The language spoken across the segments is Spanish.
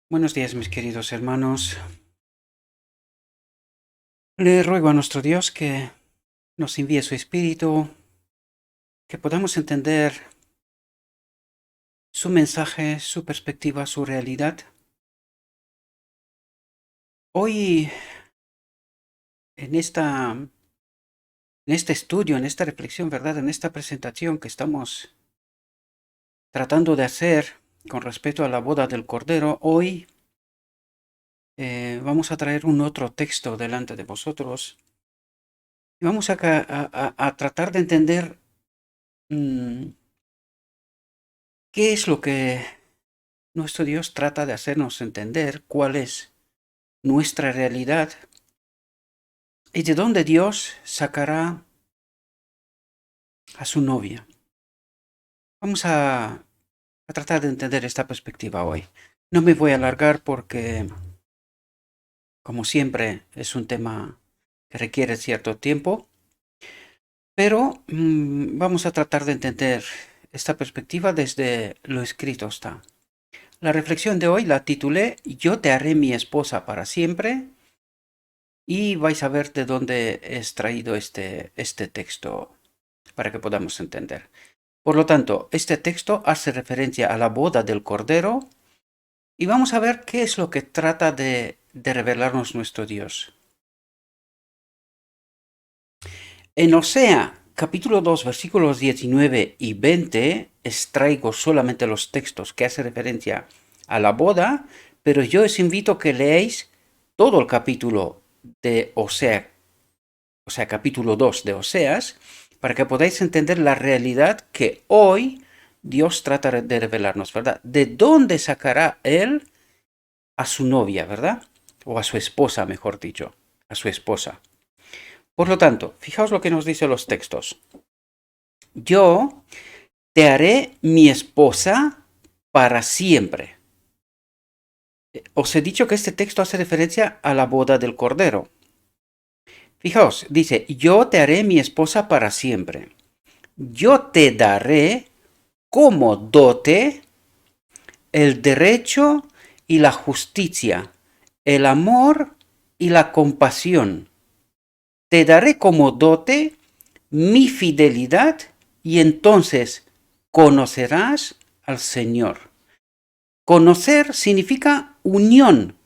Buenos días, mis queridos hermanos. Le ruego a nuestro Dios que nos envíe su Espíritu, que podamos entender su mensaje, su perspectiva, su realidad. Hoy, en este estudio, en esta reflexión, ¿verdad? En esta presentación que estamos tratando de hacer con respecto a la boda del Cordero, hoy vamos a traer un otro texto delante de vosotros y vamos a tratar de entender qué es lo que nuestro Dios trata de hacernos entender, cuál es nuestra realidad y de dónde Dios sacará a su novia. Vamos a tratar de entender esta perspectiva hoy. No me voy a alargar porque, como siempre, es un tema que requiere cierto tiempo, pero vamos a tratar de entender esta perspectiva desde lo escrito está. La reflexión de hoy la titulé Yo te haré mi esposa para siempre. Y vais a ver de dónde he extraído este texto para que podamos entender. Por lo tanto, este texto hace referencia a la boda del Cordero y vamos a ver qué es lo que trata de revelarnos nuestro Dios. En Osea, capítulo 2, versículos 19 y 20, extraigo solamente los textos que hacen referencia a la boda, pero yo os invito a que leáis todo el capítulo de Osea, o sea, capítulo 2 de Oseas, para que podáis entender la realidad que hoy Dios trata de revelarnos, ¿verdad? ¿De dónde sacará Él a su novia, ¿verdad? O a su esposa, mejor dicho, a su esposa. Por lo tanto, fijaos lo que nos dicen los textos. Yo te haré mi esposa para siempre. Os he dicho que este texto hace referencia a la boda del Cordero. Fijaos, dice, yo te haré mi esposa para siempre. Yo te daré como dote el derecho y la justicia, el amor y la compasión. Te daré como dote mi fidelidad y entonces conocerás al Señor. Conocer significa unión.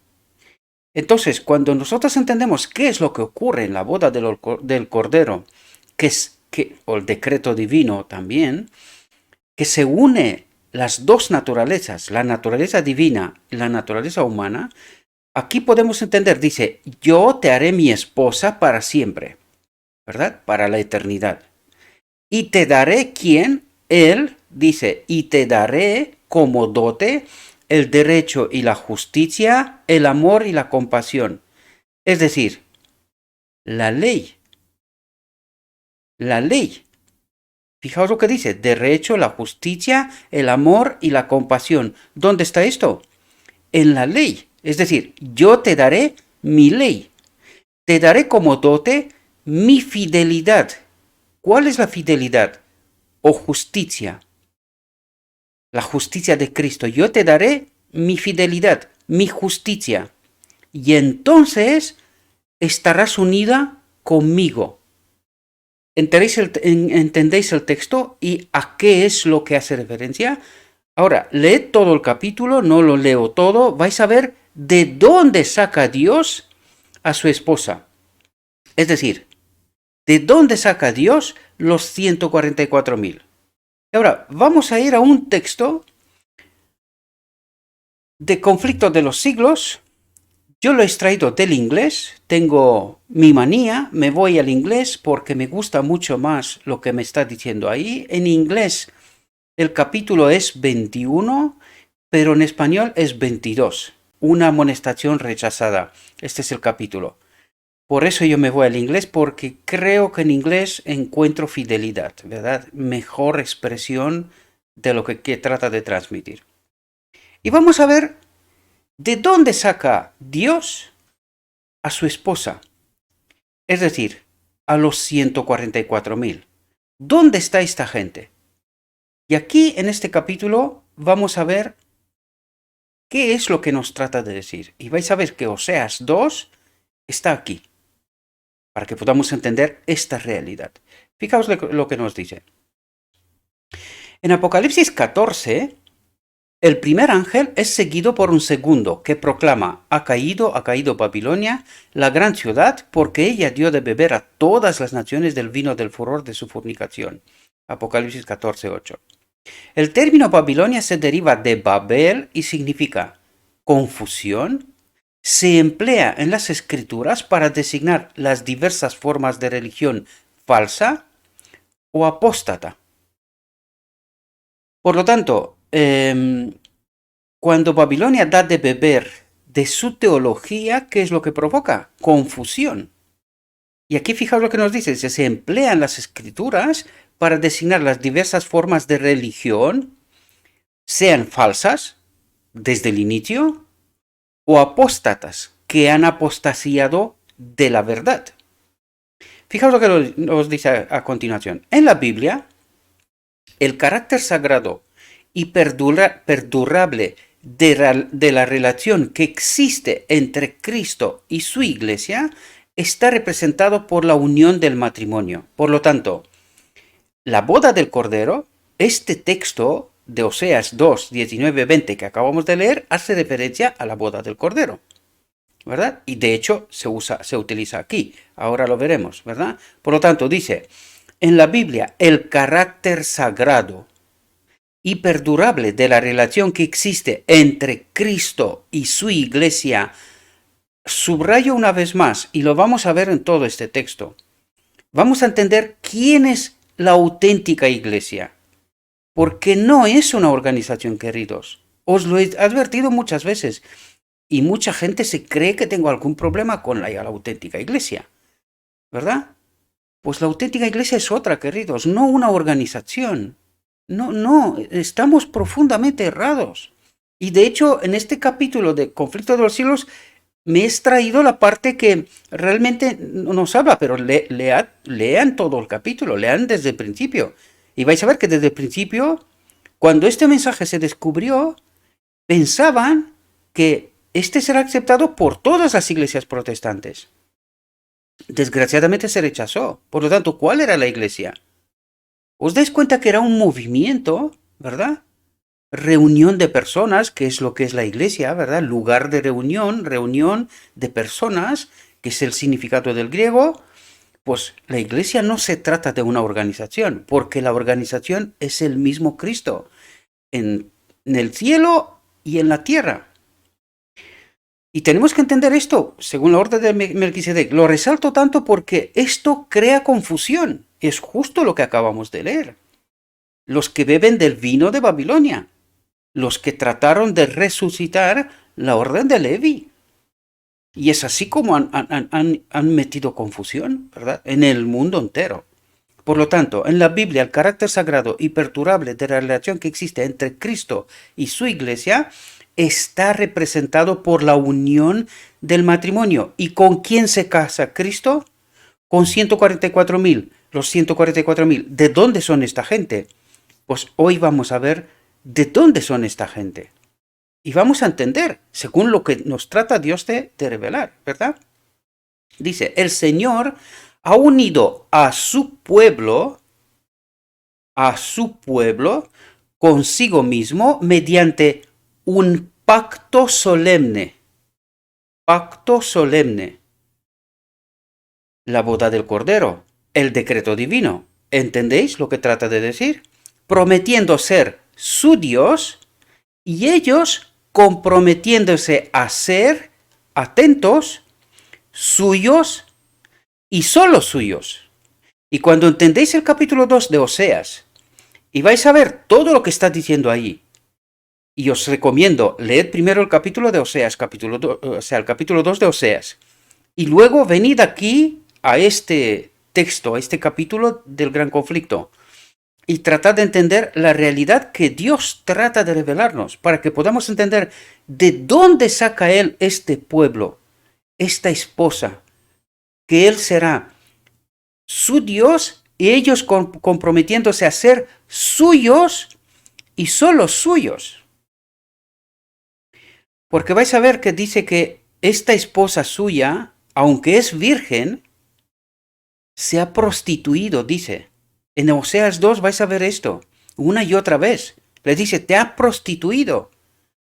Entonces, cuando nosotros entendemos qué es lo que ocurre en la boda del Cordero, o el decreto divino también, que se une las dos naturalezas, la naturaleza divina y la naturaleza humana, aquí podemos entender, dice, yo te haré mi esposa para siempre, ¿verdad? Para la eternidad. Y te daré quién, él, dice, y te daré como dote el derecho y la justicia, el amor y la compasión. Es decir, la ley. La ley. Fijaos lo que dice, derecho, la justicia, el amor y la compasión. ¿Dónde está esto? En la ley. Es decir, yo te daré mi ley. Te daré como dote mi fidelidad. ¿Cuál es la fidelidad? O justicia. La justicia de Cristo. Yo te daré mi fidelidad, mi justicia. Y entonces estarás unida conmigo. ¿Entendéis el texto y a qué es lo que hace referencia? Ahora, leed todo el capítulo, no lo leo todo, vais a ver de dónde saca Dios a su esposa. Es decir, ¿de dónde saca Dios los 144.000? Ahora, vamos a ir a un texto de Conflicto de los Siglos. Yo lo he extraído del inglés, tengo mi manía, me voy al inglés porque me gusta mucho más lo que me está diciendo ahí. En inglés el capítulo es 21, pero en español es 22. Una amonestación rechazada. Este es el capítulo. Por eso yo me voy al inglés porque creo que en inglés encuentro fidelidad, ¿verdad? Mejor expresión de lo que trata de transmitir. Y vamos a ver de dónde saca Dios a su esposa, es decir, a los 144.000. ¿Dónde está esta gente? Y aquí en este capítulo vamos a ver ¿Qué es lo que nos trata de decir? Y vais a ver que Oseas 2 está aquí, para que podamos entender esta realidad. Fijaos lo que nos dice. En Apocalipsis 14, el primer ángel es seguido por un segundo que proclama: ha caído Babilonia, la gran ciudad, porque ella dio de beber a todas las naciones del vino del furor de su fornicación. Apocalipsis 14:8. El término Babilonia se deriva de Babel y significa confusión. Se emplea en las escrituras para designar las diversas formas de religión falsa o apóstata. Por lo tanto, cuando Babilonia da de beber de su teología, ¿qué es lo que provoca? Confusión. Y aquí fijaos lo que nos dice: se emplean las escrituras para designar las diversas formas de religión, sean falsas desde el inicio o apóstatas que han apostasiado de la verdad. Fijaos lo que nos dice a continuación. En la Biblia, el carácter sagrado y perdurable de la relación que existe entre Cristo y su iglesia está representado por la unión del matrimonio. Por lo tanto, la boda del Cordero, este texto de Oseas 2, 19, 20 que acabamos de leer, hace referencia a la boda del Cordero, ¿verdad? Y de hecho se utiliza aquí, ahora lo veremos, ¿verdad? Por lo tanto, dice, en la Biblia, el carácter sagrado y perdurable de la relación que existe entre Cristo y su iglesia, subrayo una vez más, y lo vamos a ver en todo este texto. Vamos a entender quién es la auténtica iglesia, porque no es una organización, queridos. Os lo he advertido muchas veces, y mucha gente se cree que tengo algún problema con la auténtica iglesia, ¿verdad? Pues la auténtica iglesia es otra, queridos, no una organización. No, estamos profundamente errados. Y de hecho, en este capítulo de Conflicto de los Siglos, me he extraído la parte que realmente nos habla, pero lean todo el capítulo, lean desde el principio. Y vais a ver que desde el principio, cuando este mensaje se descubrió, pensaban que este será aceptado por todas las iglesias protestantes. Desgraciadamente se rechazó. Por lo tanto, ¿cuál era la iglesia? ¿Os dais cuenta que era un movimiento, verdad? Reunión de personas, que es lo que es la iglesia, ¿verdad? Lugar de reunión de personas, que es el significado del griego. Pues la iglesia no se trata de una organización, porque la organización es el mismo Cristo, en el cielo y en la tierra. Y tenemos que entender esto, según la orden de Melquisedec. Lo resalto tanto porque esto crea confusión. Es justo lo que acabamos de leer. Los que beben del vino de Babilonia. Los que trataron de resucitar la orden de Levi. Y es así como han metido confusión, ¿verdad? En el mundo entero. Por lo tanto, en la Biblia, el carácter sagrado y perdurable de la relación que existe entre Cristo y su iglesia está representado por la unión del matrimonio. ¿Y con quién se casa Cristo? Con 144.000. Los 144.000. ¿De dónde son esta gente? Pues hoy vamos a ver de dónde son esta gente. Y vamos a entender, según lo que nos trata Dios de revelar, ¿verdad? Dice, el Señor ha unido a su pueblo consigo mismo mediante un pacto solemne. Pacto solemne. La boda del Cordero, el decreto divino. ¿Entendéis lo que trata de decir? Prometiendo ser su Dios y ellos comprometiéndose a ser, atentos, suyos y solo suyos. Y cuando entendéis el capítulo 2 de Oseas, y vais a ver todo lo que está diciendo ahí, y os recomiendo, leed primero el capítulo de Oseas, el capítulo 2 de Oseas, y luego venid aquí a este texto, a este capítulo del gran conflicto, y tratad de entender la realidad que Dios trata de revelarnos, para que podamos entender de dónde saca Él este pueblo, esta esposa, que Él será su Dios y ellos comprometiéndose a ser suyos y solo suyos. Porque vais a ver que dice que esta esposa suya, aunque es virgen, se ha prostituido, dice. En Oseas 2 vais a ver esto, una y otra vez. Le dice, te ha prostituido.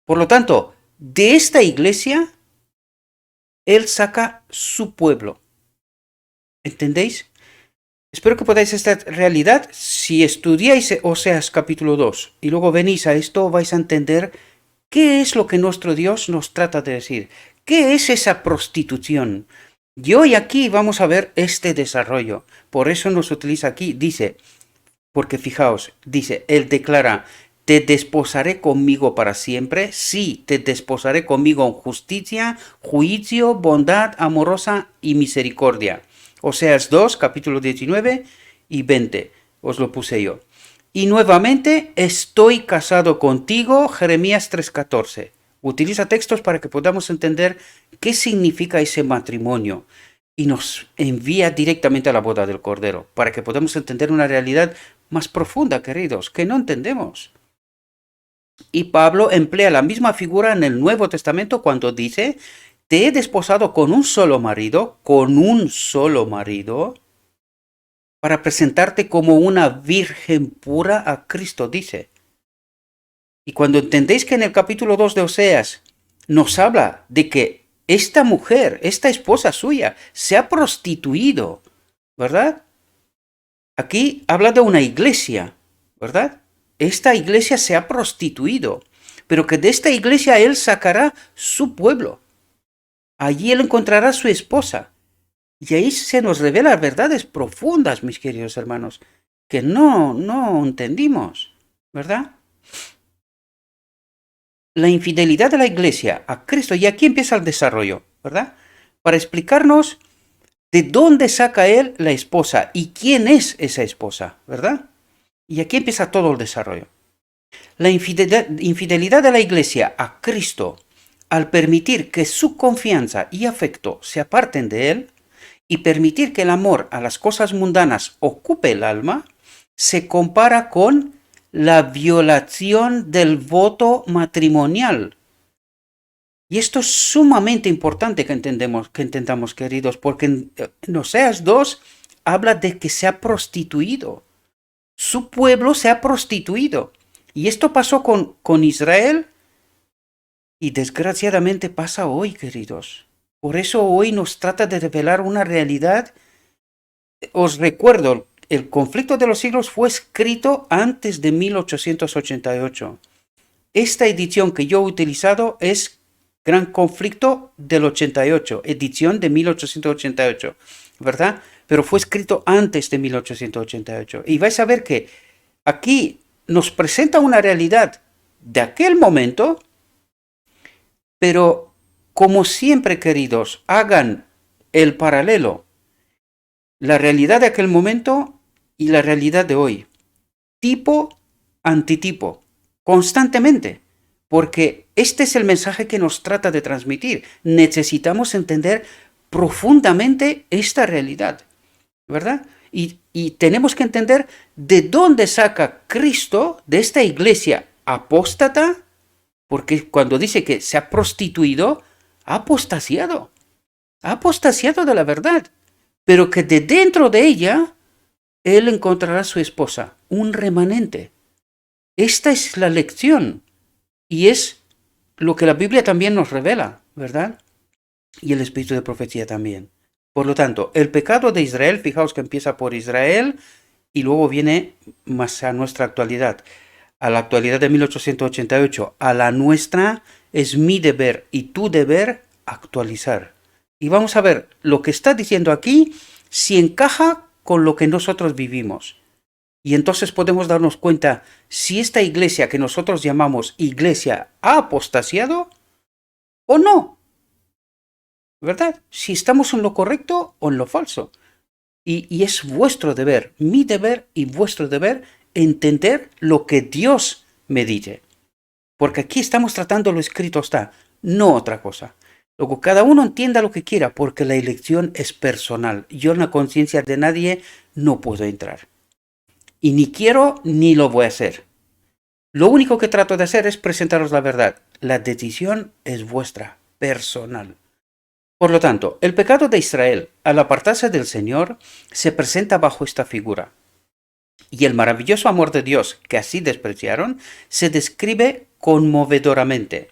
Por lo tanto, de esta iglesia, él saca su pueblo. ¿Entendéis? Espero que podáis esta realidad. Si estudiáis Oseas capítulo 2 y luego venís a esto, vais a entender qué es lo que nuestro Dios nos trata de decir. ¿Qué es esa prostitución? Y hoy aquí vamos a ver este desarrollo. Por eso nos utiliza aquí, dice, porque fijaos, dice, él declara, te desposaré conmigo para siempre, sí, te desposaré conmigo en justicia, juicio, bondad amorosa y misericordia. Oseas 2, capítulo 19 y 20, os lo puse yo. Y nuevamente, estoy casado contigo, Jeremías 3:14. Utiliza textos para que podamos entender qué significa ese matrimonio y nos envía directamente a la boda del Cordero, para que podamos entender una realidad más profunda, queridos, que no entendemos. Y Pablo emplea la misma figura en el Nuevo Testamento cuando dice, te he desposado con un solo marido, para presentarte como una virgen pura a Cristo, dice. Y cuando entendéis que en el capítulo 2 de Oseas nos habla de que esta mujer, esta esposa suya, se ha prostituido, ¿verdad? Aquí habla de una iglesia, ¿verdad? Esta iglesia se ha prostituido, pero que de esta iglesia él sacará su pueblo. Allí él encontrará su esposa. Y ahí se nos revelan verdades profundas, mis queridos hermanos, que no entendimos, ¿verdad? La infidelidad de la iglesia a Cristo, y aquí empieza el desarrollo, ¿verdad? Para explicarnos de dónde saca él la esposa y quién es esa esposa, ¿verdad? Y aquí empieza todo el desarrollo. La infidelidad de la iglesia a Cristo, al permitir que su confianza y afecto se aparten de él y permitir que el amor a las cosas mundanas ocupe el alma, se compara con la violación del voto matrimonial. Y esto es sumamente importante que entendamos, queridos, porque en Oseas 2 habla de que se ha prostituido. Su pueblo se ha prostituido. Y esto pasó con Israel y desgraciadamente pasa hoy, queridos. Por eso hoy nos trata de revelar una realidad. Os recuerdo, el conflicto de los siglos fue escrito antes de 1888. Esta edición que yo he utilizado es Gran Conflicto del 88, edición de 1888, ¿verdad? Pero fue escrito antes de 1888. Y vais a ver que aquí nos presenta una realidad de aquel momento, pero como siempre, queridos, hagan el paralelo, la realidad de aquel momento y la realidad de hoy. Tipo, antitipo, constantemente. Porque este es el mensaje que nos trata de transmitir. Necesitamos entender profundamente esta realidad, ¿verdad? Y tenemos que entender de dónde saca Cristo de esta iglesia apóstata, porque cuando dice que se ha prostituido, ha apostasiado de la verdad, pero que de dentro de ella él encontrará su esposa, un remanente. Esta es la lección y es lo que la Biblia también nos revela, ¿verdad? Y el espíritu de profecía también. Por lo tanto, el pecado de Israel, fijaos que empieza por Israel y luego viene más a nuestra actualidad. A la actualidad de 1888, a la nuestra es mi deber y tu deber actualizar. Y vamos a ver lo que está diciendo aquí, si encaja con lo que nosotros vivimos. Y entonces podemos darnos cuenta si esta iglesia que nosotros llamamos iglesia ha apostasiado o no. ¿Verdad? Si estamos en lo correcto o en lo falso. Y es vuestro deber, mi deber y vuestro deber, entender lo que Dios me dice. Porque aquí estamos tratando lo escrito está, no otra cosa. Luego cada uno entienda lo que quiera, porque la elección es personal. Yo en la conciencia de nadie no puedo entrar. Y ni quiero ni lo voy a hacer. Lo único que trato de hacer es presentaros la verdad. La decisión es vuestra, personal. Por lo tanto, el pecado de Israel, al apartarse del Señor, se presenta bajo esta figura. Y el maravilloso amor de Dios que así despreciaron se describe conmovedoramente.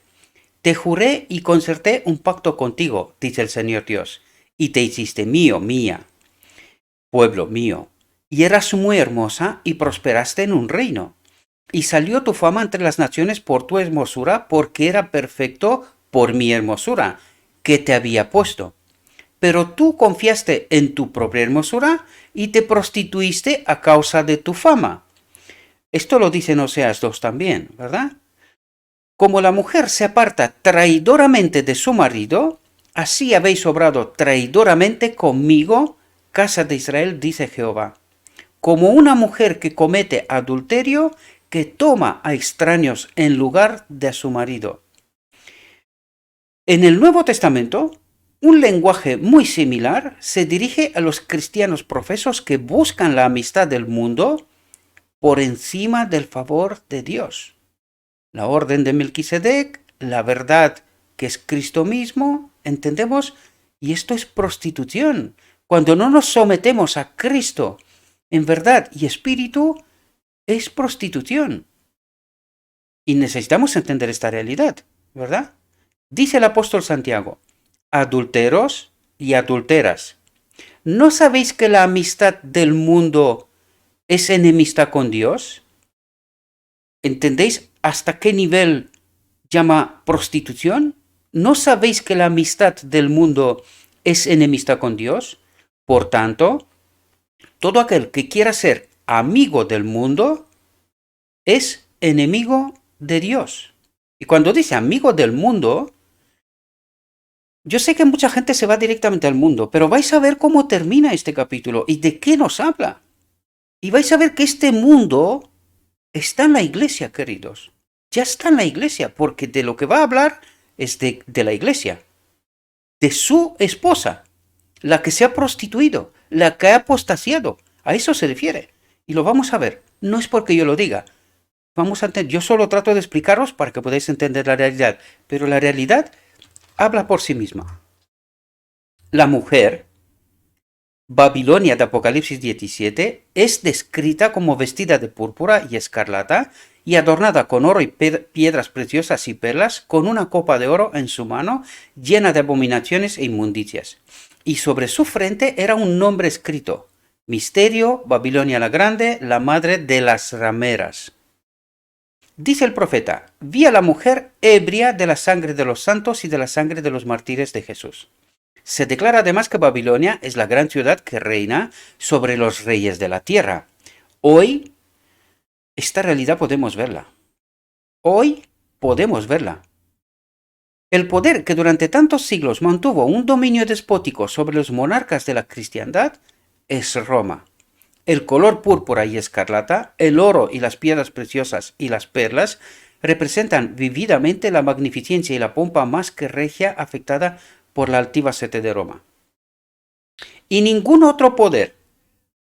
Te juré y concerté un pacto contigo, dice el Señor Dios, y te hiciste mío, mía, pueblo mío, y eras muy hermosa y prosperaste en un reino. Y salió tu fama entre las naciones por tu hermosura, porque era perfecto por mi hermosura, que te había puesto. Pero tú confiaste en tu propia hermosura y te prostituiste a causa de tu fama. Esto lo dice en Oseas 2 también, ¿verdad? Como la mujer se aparta traidoramente de su marido, así habéis obrado traidoramente conmigo, casa de Israel, dice Jehová. Como una mujer que comete adulterio, que toma a extraños en lugar de a su marido. En el Nuevo Testamento, un lenguaje muy similar se dirige a los cristianos profesos que buscan la amistad del mundo por encima del favor de Dios. La orden de Melquisedec, la verdad que es Cristo mismo, ¿entendemos? Y esto es prostitución. Cuando no nos sometemos a Cristo en verdad y espíritu, es prostitución. Y necesitamos entender esta realidad, ¿verdad? Dice el apóstol Santiago, adulteros y adulteras, ¿no sabéis que la amistad del mundo es enemistad con Dios? ¿Entendéis hasta qué nivel llama prostitución? ¿No sabéis que la amistad del mundo es enemistad con Dios? Por tanto, todo aquel que quiera ser amigo del mundo es enemigo de Dios. Y cuando dice amigo del mundo, yo sé que mucha gente se va directamente al mundo, pero vais a ver cómo termina este capítulo y de qué nos habla. Y vais a ver que este mundo está en la iglesia, queridos. Ya está en la iglesia, porque de lo que va a hablar es de la iglesia, de su esposa, la que se ha prostituido, la que ha apostasiado. A eso se refiere. Y lo vamos a ver. No es porque yo lo diga. Vamos a entender. Yo solo trato de explicaros para que podáis entender la realidad. Pero la realidad habla por sí misma. La mujer, Babilonia de Apocalipsis 17, es descrita como vestida de púrpura y escarlata y adornada con oro y piedras preciosas y perlas, con una copa de oro en su mano, llena de abominaciones e inmundicias. Y sobre su frente era un nombre escrito: Misterio, Babilonia la Grande, la madre de las rameras. Dice el profeta: vi a la mujer ebria de la sangre de los santos y de la sangre de los mártires de Jesús. Se declara además que Babilonia es la gran ciudad que reina sobre los reyes de la tierra. Hoy, esta realidad podemos verla. Hoy podemos verla. El poder que durante tantos siglos mantuvo un dominio despótico sobre los monarcas de la cristiandad es Roma. El color púrpura y escarlata, el oro y las piedras preciosas y las perlas representan vividamente la magnificencia y la pompa más que regia afectada por la altiva sete de Roma. Y ningún otro poder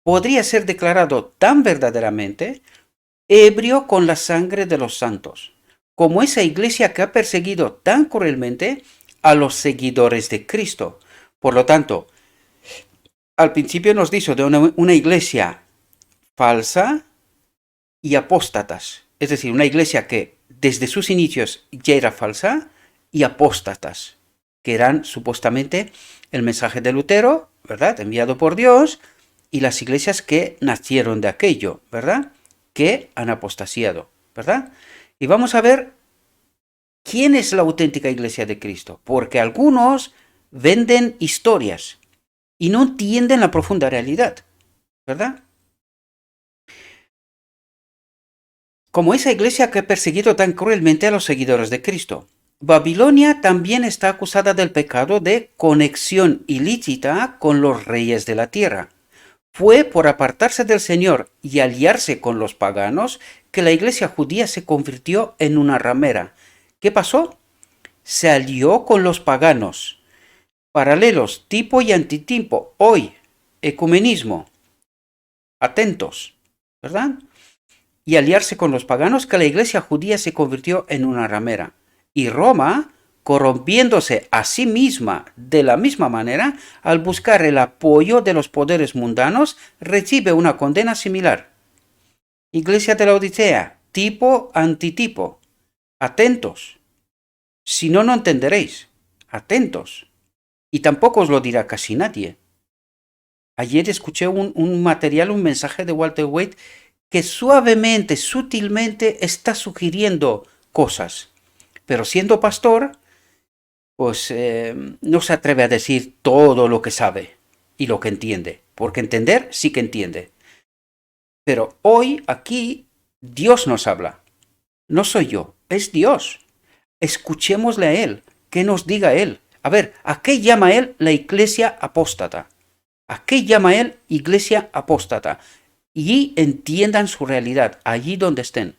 podría ser declarado tan verdaderamente ebrio con la sangre de los santos, como esa iglesia que ha perseguido tan cruelmente a los seguidores de Cristo. Por lo tanto, al principio nos dijo de una iglesia falsa y apóstatas, es decir, una iglesia que desde sus inicios ya era falsa, y apóstatas, que eran supuestamente el mensaje de Lutero, ¿verdad?, enviado por Dios, y las iglesias que nacieron de aquello, ¿verdad?, que han apostasiado, ¿verdad? Y vamos a ver quién es la auténtica iglesia de Cristo, porque algunos venden historias y no entienden la profunda realidad, ¿verdad? Como esa iglesia que ha perseguido tan cruelmente a los seguidores de Cristo. Babilonia también está acusada del pecado de conexión ilícita con los reyes de la tierra. Fue por apartarse del Señor y aliarse con los paganos que la iglesia judía se convirtió en una ramera. ¿Qué pasó? Se alió con los paganos. Paralelos, tipo y antitipo. Hoy, ecumenismo. Atentos, ¿verdad? Y aliarse con los paganos que la iglesia judía se convirtió en una ramera. y Roma, corrompiéndose a sí misma de la misma manera, al buscar el apoyo de los poderes mundanos, recibe una condena similar. Iglesia de la Odisea, tipo antitipo. Atentos. Si no, no entenderéis. Atentos. Y tampoco os lo dirá casi nadie. Ayer escuché un material, un mensaje de Walter Waite que suavemente, sutilmente está sugiriendo cosas. Pero siendo pastor, pues no se atreve a decir todo lo que sabe y lo que entiende. Porque entender sí que entiende. Pero hoy aquí Dios nos habla. No soy yo, es Dios. Escuchémosle a Él, que nos diga Él. A ver, ¿a qué llama Él la iglesia apóstata? ¿A qué llama Él iglesia apóstata? Y entiendan su realidad, allí donde estén.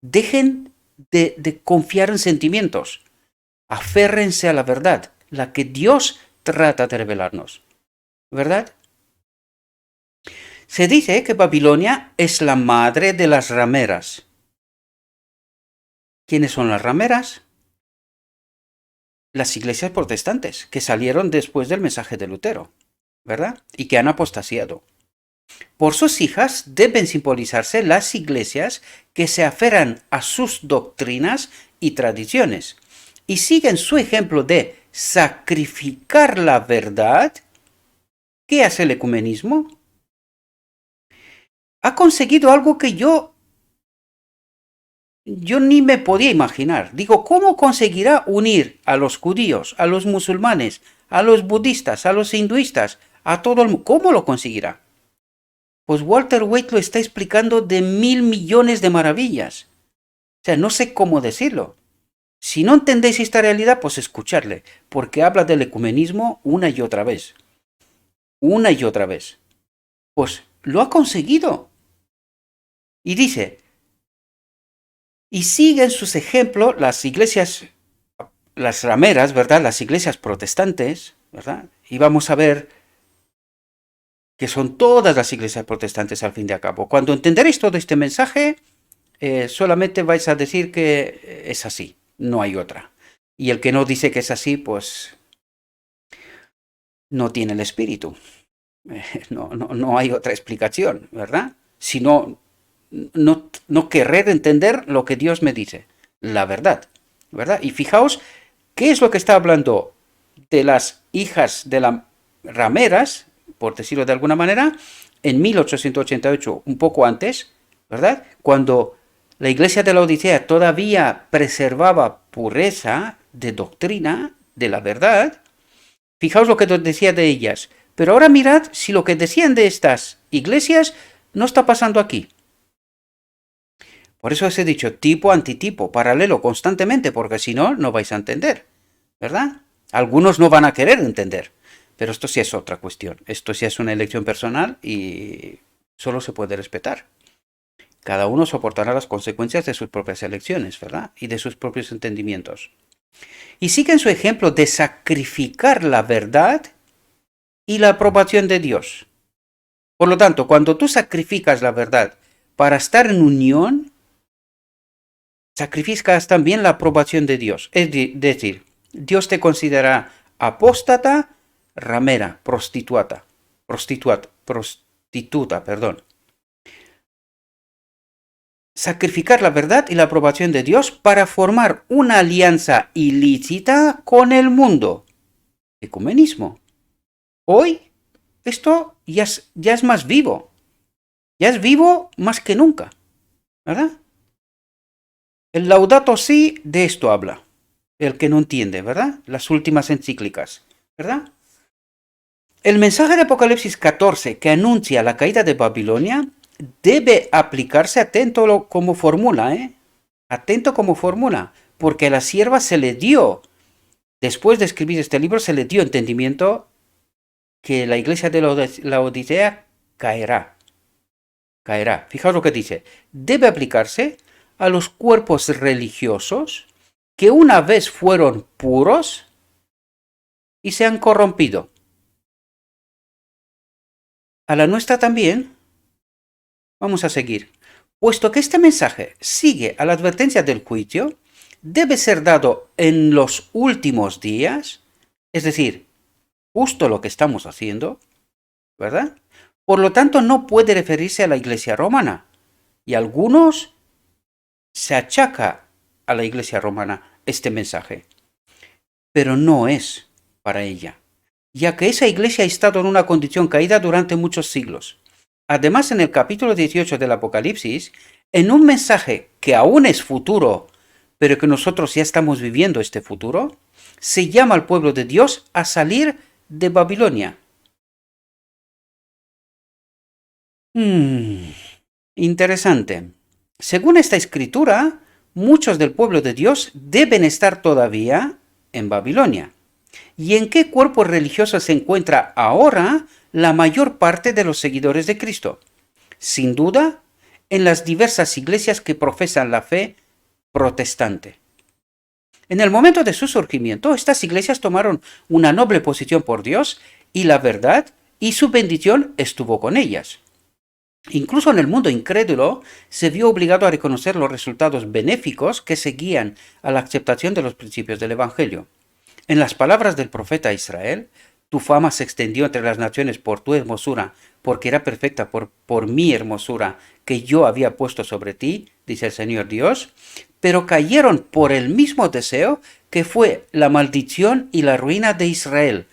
Dejen de confiar en sentimientos. Aférrense a la verdad, la que Dios trata de revelarnos. ¿Verdad? Se dice que Babilonia es la madre de las rameras. ¿Quiénes son las rameras? Las iglesias protestantes, que salieron después del mensaje de Lutero, ¿verdad? Y que han apostasiado. Por sus hijas deben simbolizarse las iglesias que se aferran a sus doctrinas y tradiciones y siguen su ejemplo de sacrificar la verdad. ¿Qué hace el ecumenismo? Ha conseguido algo que yo ni me podía imaginar. Digo, ¿cómo conseguirá unir a los judíos, a los musulmanes, a los budistas, a los hinduistas, a todo el mundo? ¿Cómo lo conseguirá? Pues Walter Waite lo está explicando de 1.000 millones de maravillas. O sea, no sé cómo decirlo. Si no entendéis esta realidad, pues escuchadle, porque habla del ecumenismo una y otra vez. Una y otra vez. Pues lo ha conseguido. Y dice, y siguen sus ejemplos las iglesias, las rameras, ¿verdad? Las iglesias protestantes, ¿verdad? Y vamos a ver que son todas las iglesias protestantes al fin y al cabo. Cuando entenderéis todo este mensaje, solamente vais a decir que es así, no hay otra. Y el que no dice que es así, pues no tiene el espíritu. No hay otra explicación, ¿verdad? Si no, no querer entender lo que Dios me dice, la verdad, ¿verdad? Y fijaos, ¿qué es lo que está hablando de las hijas de las rameras, por decirlo de alguna manera, en 1888, un poco antes, ¿verdad? Cuando la iglesia de la Odisea todavía preservaba pureza de doctrina, de la verdad. Fijaos lo que decía de ellas. Pero ahora mirad si lo que decían de estas iglesias no está pasando aquí. Por eso os he dicho tipo, antitipo, paralelo constantemente, porque si no, no vais a entender. ¿Verdad? Algunos no van a querer entender. Pero esto sí es otra cuestión. Esto sí es una elección personal y solo se puede respetar. Cada uno soportará las consecuencias de sus propias elecciones, ¿verdad? Y de sus propios entendimientos. Y siguen su ejemplo de sacrificar la verdad y la aprobación de Dios. Por lo tanto, cuando tú sacrificas la verdad para estar en unión, sacrificas también la aprobación de Dios. Es decir, Dios te considera apóstata, ramera, prostituta, perdón. Sacrificar la verdad y la aprobación de Dios para formar una alianza ilícita con el mundo. Ecumenismo. Hoy esto ya es más vivo. Ya es vivo más que nunca. ¿Verdad? El Laudato Si de esto habla. El que no entiende, ¿verdad? Las últimas encíclicas. ¿Verdad? El mensaje de Apocalipsis 14 que anuncia la caída de Babilonia debe aplicarse atento como fórmula, Atento como fórmula, porque a la sierva se le dio, después de escribir este libro, se le dio entendimiento que la iglesia de la Odisea caerá. Caerá. Fijaos lo que dice. Debe aplicarse a los cuerpos religiosos que una vez fueron puros y se han corrompido. A la nuestra también. Vamos a seguir. Puesto que este mensaje sigue a la advertencia del juicio, debe ser dado en los últimos días, es decir, justo lo que estamos haciendo, ¿verdad? Por lo tanto, no puede referirse a la Iglesia romana. Y algunos se achaca a la Iglesia romana este mensaje, pero no es para ella, ya que esa iglesia ha estado en una condición caída durante muchos siglos. Además, en el capítulo 18 del Apocalipsis, en un mensaje que aún es futuro, pero que nosotros ya estamos viviendo este futuro, se llama al pueblo de Dios a salir de Babilonia. Interesante. Según esta escritura, muchos del pueblo de Dios deben estar todavía en Babilonia. ¿Y en qué cuerpo religioso se encuentra ahora la mayor parte de los seguidores de Cristo? Sin duda, en las diversas iglesias que profesan la fe protestante. En el momento de su surgimiento, estas iglesias tomaron una noble posición por Dios y la verdad, y su bendición estuvo con ellas. Incluso en el mundo incrédulo se vio obligado a reconocer los resultados benéficos que seguían a la aceptación de los principios del Evangelio. En las palabras del profeta Israel, tu fama se extendió entre las naciones por tu hermosura, porque era perfecta por mi hermosura que yo había puesto sobre ti, dice el Señor Dios, pero cayeron por el mismo deseo que fue la maldición y la ruina de Israel.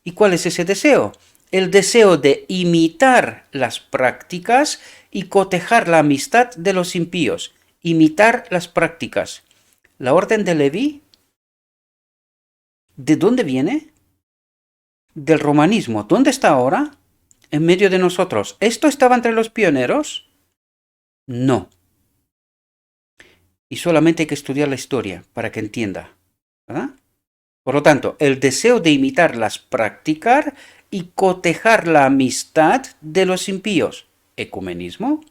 ¿Y cuál es ese deseo? El deseo de imitar las prácticas y cotejar la amistad de los impíos. Imitar las prácticas. La orden de Leví, ¿de dónde viene? Del romanismo. ¿Dónde está ahora? En medio de nosotros. ¿Esto estaba entre los pioneros? No. Y solamente hay que estudiar la historia para que entienda, ¿verdad? Por lo tanto, el deseo de imitarlas, practicar y cotejar la amistad de los impíos. Ecumenismo.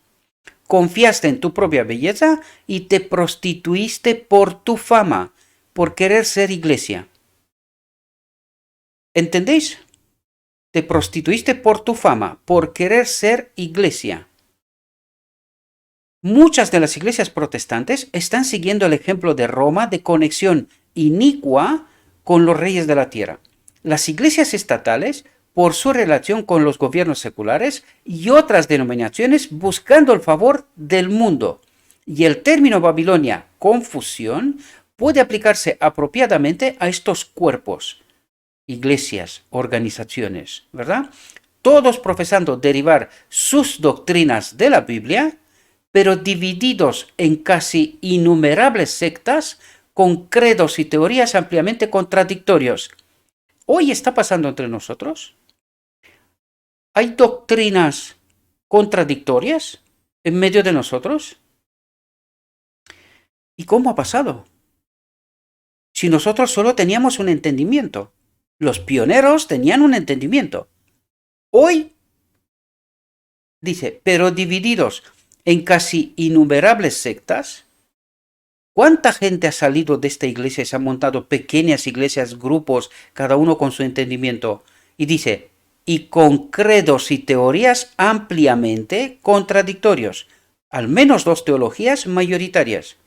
Confiaste en tu propia belleza y te prostituiste por tu fama, por querer ser iglesia. ¿Entendéis? Te prostituiste por tu fama, por querer ser iglesia. Muchas de las iglesias protestantes están siguiendo el ejemplo de Roma de conexión inicua con los reyes de la tierra. Las iglesias estatales, por su relación con los gobiernos seculares y otras denominaciones buscando el favor del mundo. Y el término Babilonia, confusión, puede aplicarse apropiadamente a estos cuerpos, iglesias, organizaciones, ¿verdad? Todos profesando derivar sus doctrinas de la Biblia, pero divididos en casi innumerables sectas con credos y teorías ampliamente contradictorios. ¿Hoy está pasando entre nosotros? ¿Hay doctrinas contradictorias en medio de nosotros? ¿Y cómo ha pasado? Si nosotros solo teníamos un entendimiento. Los pioneros tenían un entendimiento. Hoy, dice, pero divididos en casi innumerables sectas. ¿Cuánta gente ha salido de esta iglesia y se han montado pequeñas iglesias, grupos, cada uno con su entendimiento? Y dice, y con credos y teorías ampliamente contradictorios. Al menos dos teologías mayoritarias.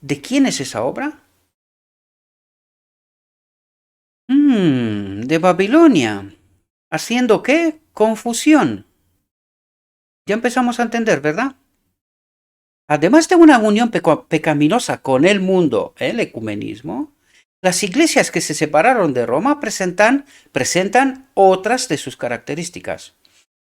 ¿De quién es esa obra? De Babilonia. ¿Haciendo qué? Confusión. Ya empezamos a entender, ¿verdad? Además de una unión pecaminosa con el mundo, el ecumenismo, las iglesias que se separaron de Roma presentan otras de sus características.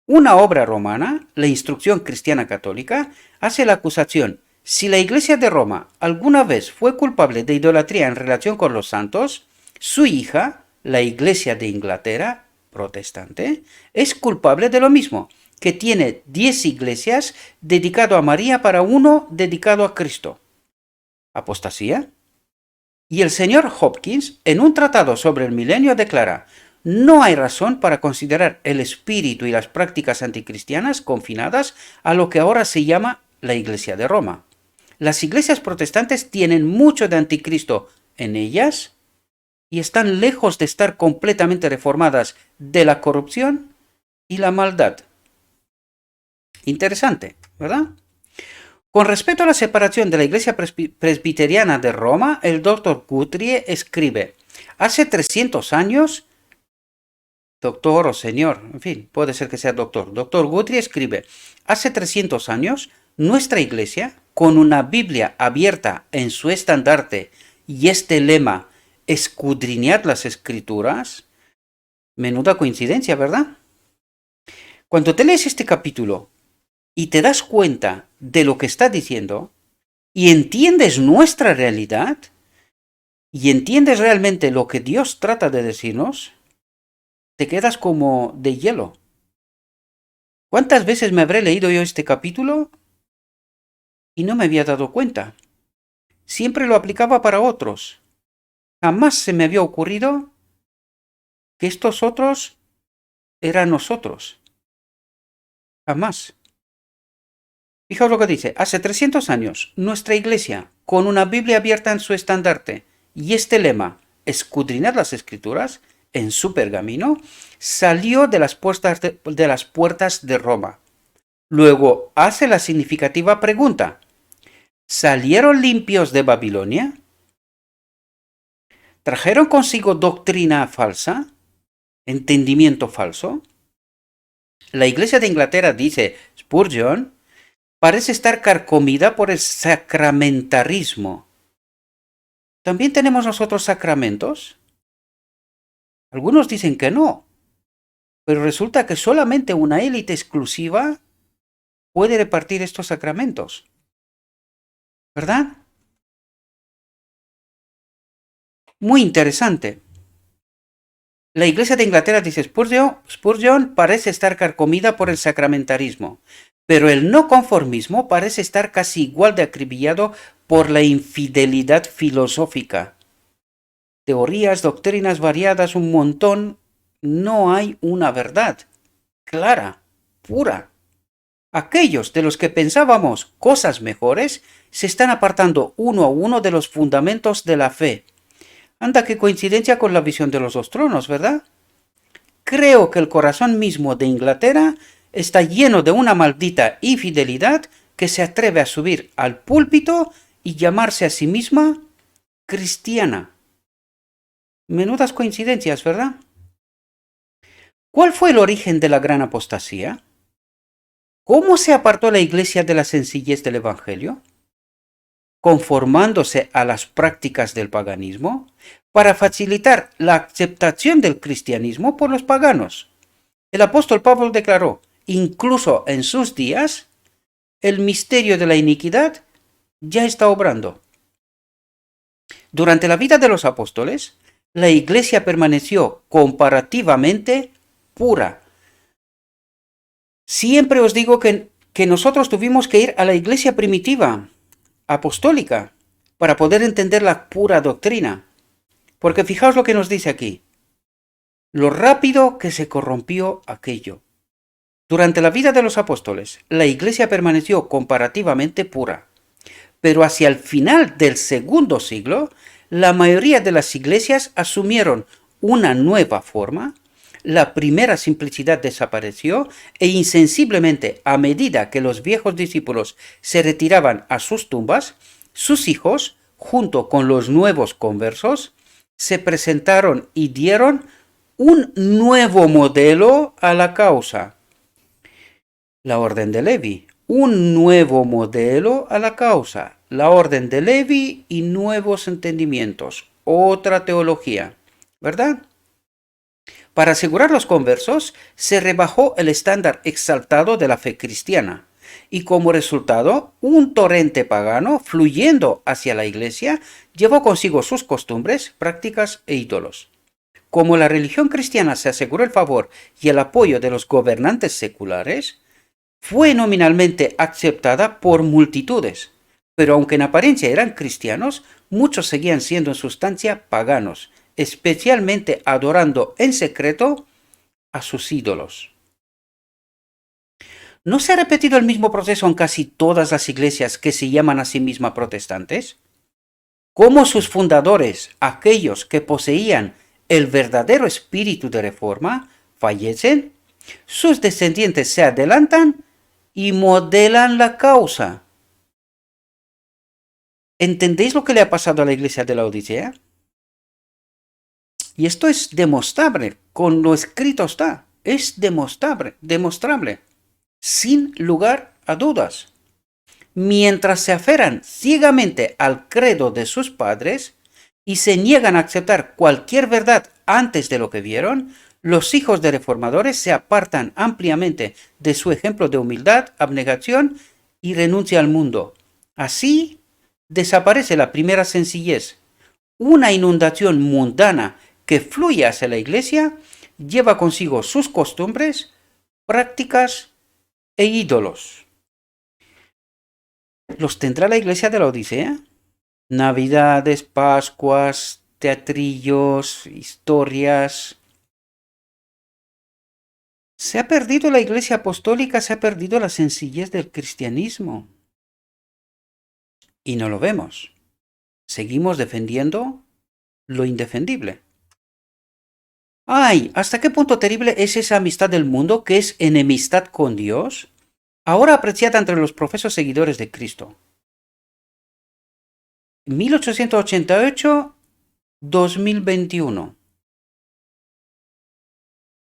Una obra romana, la Instrucción Cristiana Católica, hace la acusación: si la Iglesia de Roma alguna vez fue culpable de idolatría en relación con los santos, su hija, la Iglesia de Inglaterra, protestante, es culpable de lo mismo, que tiene 10 iglesias dedicado a María para uno dedicado a Cristo. ¿Apostasía? Y el señor Hopkins, en un tratado sobre el milenio, declara: no hay razón para considerar el espíritu y las prácticas anticristianas confinadas a lo que ahora se llama la Iglesia de Roma. Las iglesias protestantes tienen mucho de anticristo en ellas y están lejos de estar completamente reformadas de la corrupción y la maldad. Interesante, ¿verdad? Con respecto a la separación de la Iglesia Presbiteriana de Roma, el doctor Guthrie escribe: hace 300 años, doctor o señor, en fin, puede ser que sea doctor. Doctor Guthrie escribe: hace 300 años, nuestra Iglesia, con una Biblia abierta en su estandarte y este lema, escudriñad las Escrituras. Menuda coincidencia, ¿verdad? Cuando te lees este capítulo y te das cuenta de lo que está diciendo y entiendes nuestra realidad y entiendes realmente lo que Dios trata de decirnos, te quedas como de hielo. ¿Cuántas veces me habré leído yo este capítulo y no me había dado cuenta? Siempre lo aplicaba para otros. Jamás se me había ocurrido que estos otros eran nosotros. Jamás. Fijaos lo que dice: hace 300 años, nuestra Iglesia, con una Biblia abierta en su estandarte y este lema, escudriñad las Escrituras, en su pergamino, salió de las puertas de Roma. Luego hace la significativa pregunta: ¿salieron limpios de Babilonia? ¿Trajeron consigo doctrina falsa? ¿Entendimiento falso? La Iglesia de Inglaterra, dice Spurgeon, parece estar carcomida por el sacramentarismo. ¿También tenemos nosotros sacramentos? Algunos dicen que no, pero resulta que solamente una élite exclusiva puede repartir estos sacramentos. ¿Verdad? Muy interesante. La Iglesia de Inglaterra, dice Spurgeon, parece estar carcomida por el sacramentarismo, pero el no conformismo parece estar casi igual de acribillado por la infidelidad filosófica. Teorías, doctrinas variadas, un montón. No hay una verdad clara, pura. Aquellos de los que pensábamos cosas mejores se están apartando uno a uno de los fundamentos de la fe. Anda, qué coincidencia con la visión de los dos tronos, ¿verdad? Creo que el corazón mismo de Inglaterra está lleno de una maldita infidelidad que se atreve a subir al púlpito y llamarse a sí misma cristiana. Menudas coincidencias, ¿verdad? ¿Cuál fue el origen de la gran apostasía? ¿Cómo se apartó la Iglesia de la sencillez del Evangelio? Conformándose a las prácticas del paganismo para facilitar la aceptación del cristianismo por los paganos. El apóstol Pablo declaró: incluso en sus días, el misterio de la iniquidad ya está obrando. Durante la vida de los apóstoles, la Iglesia permaneció comparativamente pura. Siempre os digo que nosotros tuvimos que ir a la Iglesia primitiva, apostólica, para poder entender la pura doctrina. Porque fijaos lo que nos dice aquí: lo rápido que se corrompió aquello. Durante la vida de los apóstoles, la Iglesia permaneció comparativamente pura. Pero hacia el final del segundo siglo, la mayoría de las iglesias asumieron una nueva forma, la primera simplicidad desapareció e insensiblemente, a medida que los viejos discípulos se retiraban a sus tumbas, sus hijos, junto con los nuevos conversos, se presentaron y dieron un nuevo modelo a la causa. La orden de Levi, un nuevo modelo a la causa. La orden de Levi y nuevos entendimientos, otra teología, ¿verdad? Para asegurar los conversos, se rebajó el estándar exaltado de la fe cristiana, y como resultado, un torrente pagano, fluyendo hacia la Iglesia, llevó consigo sus costumbres, prácticas e ídolos. Como la religión cristiana se aseguró el favor y el apoyo de los gobernantes seculares, fue nominalmente aceptada por multitudes, pero aunque en apariencia eran cristianos, muchos seguían siendo en sustancia paganos, especialmente adorando en secreto a sus ídolos. ¿No se ha repetido el mismo proceso en casi todas las iglesias que se llaman a sí mismas protestantes? ¿Cómo sus fundadores, aquellos que poseían el verdadero espíritu de reforma, fallecen? Sus descendientes se adelantan y modelan la causa. ¿Entendéis lo que le ha pasado a la iglesia de la Odisea? Y esto es demostrable, con lo escrito está, es demostrable, sin lugar a dudas. Mientras se aferran ciegamente al credo de sus padres y se niegan a aceptar cualquier verdad antes de lo que vieron, los hijos de reformadores se apartan ampliamente de su ejemplo de humildad, abnegación y renuncia al mundo. Así desaparece la primera sencillez. Una inundación mundana que fluye hacia la iglesia lleva consigo sus costumbres, prácticas e ídolos. ¿Los tendrá la iglesia de la Odisea? Navidades, Pascuas, teatrillos, historias. Se ha perdido la iglesia apostólica, se ha perdido la sencillez del cristianismo. Y no lo vemos. Seguimos defendiendo lo indefendible. ¡Ay! ¿Hasta qué punto terrible es esa amistad del mundo que es enemistad con Dios? Ahora apreciada entre los profesos seguidores de Cristo. 1888-2021.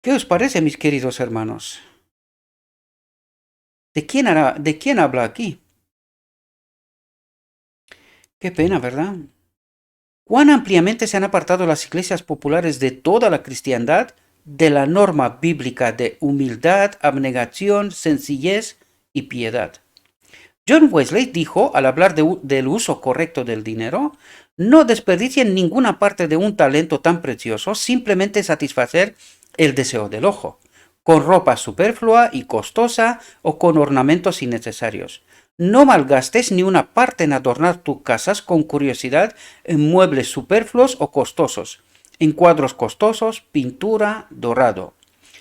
¿Qué os parece, mis queridos hermanos? ¿De quién habla aquí? Qué pena, ¿verdad? ¿Cuán ampliamente se han apartado las iglesias populares de toda la cristiandad de la norma bíblica de humildad, abnegación, sencillez y piedad? John Wesley dijo, al hablar del uso correcto del dinero, no desperdicien ninguna parte de un talento tan precioso simplemente satisfacer el deseo del ojo, con ropa superflua y costosa o con ornamentos innecesarios. No malgastes ni una parte en adornar tus casas con curiosidad en muebles superfluos o costosos, en cuadros costosos, pintura, dorado.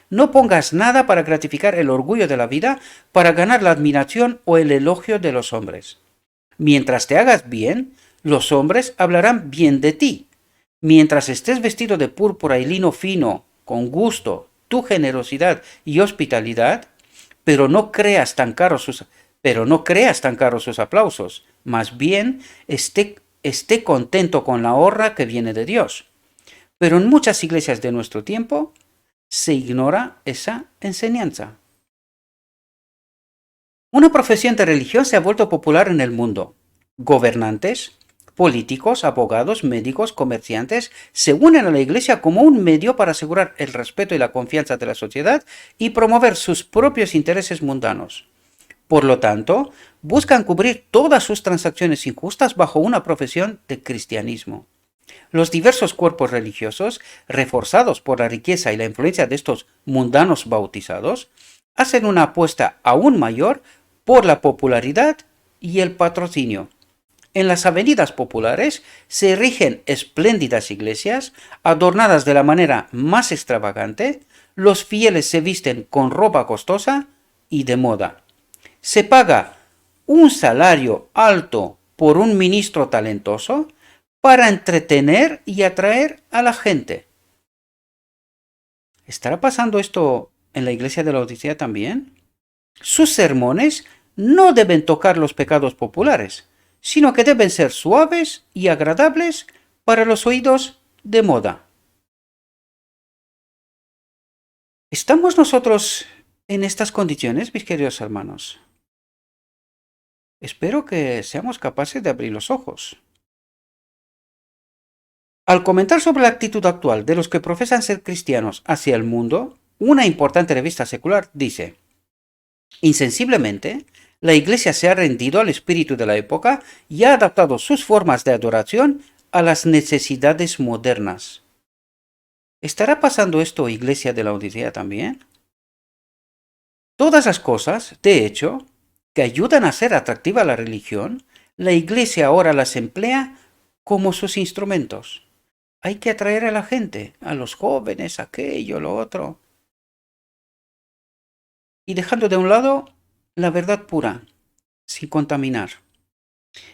No pongas nada para gratificar el orgullo de la vida, para ganar la admiración o el elogio de los hombres. Mientras te hagas bien, los hombres hablarán bien de ti. Mientras estés vestido de púrpura y lino fino, con gusto, tu generosidad y hospitalidad, pero no creas tan caros sus aplausos. Más bien, esté contento con la honra que viene de Dios. Pero en muchas iglesias de nuestro tiempo, se ignora esa enseñanza. Una profesión de religión se ha vuelto popular en el mundo. Gobernantes, políticos, abogados, médicos, comerciantes se unen a la iglesia como un medio para asegurar el respeto y la confianza de la sociedad y promover sus propios intereses mundanos. Por lo tanto, buscan cubrir todas sus transacciones injustas bajo una profesión de cristianismo. Los diversos cuerpos religiosos, reforzados por la riqueza y la influencia de estos mundanos bautizados, hacen una apuesta aún mayor por la popularidad y el patrocinio. En las avenidas populares se erigen espléndidas iglesias, adornadas de la manera más extravagante, los fieles se visten con ropa costosa y de moda. Se paga un salario alto por un ministro talentoso, para entretener y atraer a la gente. ¿Estará pasando esto en la iglesia de la Odisea también? Sus sermones no deben tocar los pecados populares, sino que deben ser suaves y agradables para los oídos de moda. ¿Estamos nosotros en estas condiciones, mis queridos hermanos? Espero que seamos capaces de abrir los ojos. Al comentar sobre la actitud actual de los que profesan ser cristianos hacia el mundo, una importante revista secular dice: insensiblemente, la Iglesia se ha rendido al espíritu de la época y ha adaptado sus formas de adoración a las necesidades modernas. ¿Estará pasando esto, Iglesia de la Odisea, también? Todas las cosas, de hecho, que ayudan a hacer atractiva la religión, la Iglesia ahora las emplea como sus instrumentos. Hay que atraer a la gente, a los jóvenes, aquello, lo otro. Y dejando de un lado la verdad pura, sin contaminar.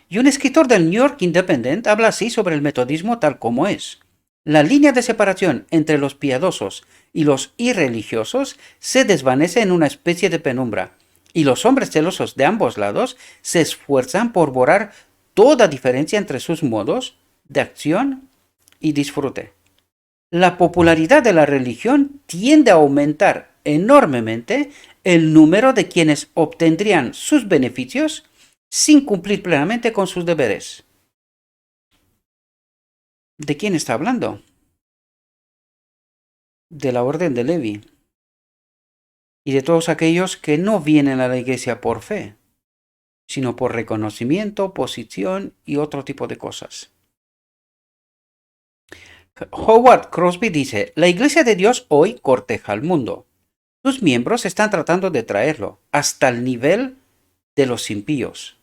Y un escritor del New York Independent habla así sobre el metodismo tal como es. La línea de separación entre los piadosos y los irreligiosos se desvanece en una especie de penumbra, y los hombres celosos de ambos lados se esfuerzan por borrar toda diferencia entre sus modos de acción y disfrute. La popularidad de la religión tiende a aumentar enormemente el número de quienes obtendrían sus beneficios sin cumplir plenamente con sus deberes. ¿De quién está hablando? De la orden de Levi y de todos aquellos que no vienen a la iglesia por fe, sino por reconocimiento, posición y otro tipo de cosas. Howard Crosby dice, la iglesia de Dios hoy corteja al mundo. Sus miembros están tratando de traerlo hasta el nivel de los impíos.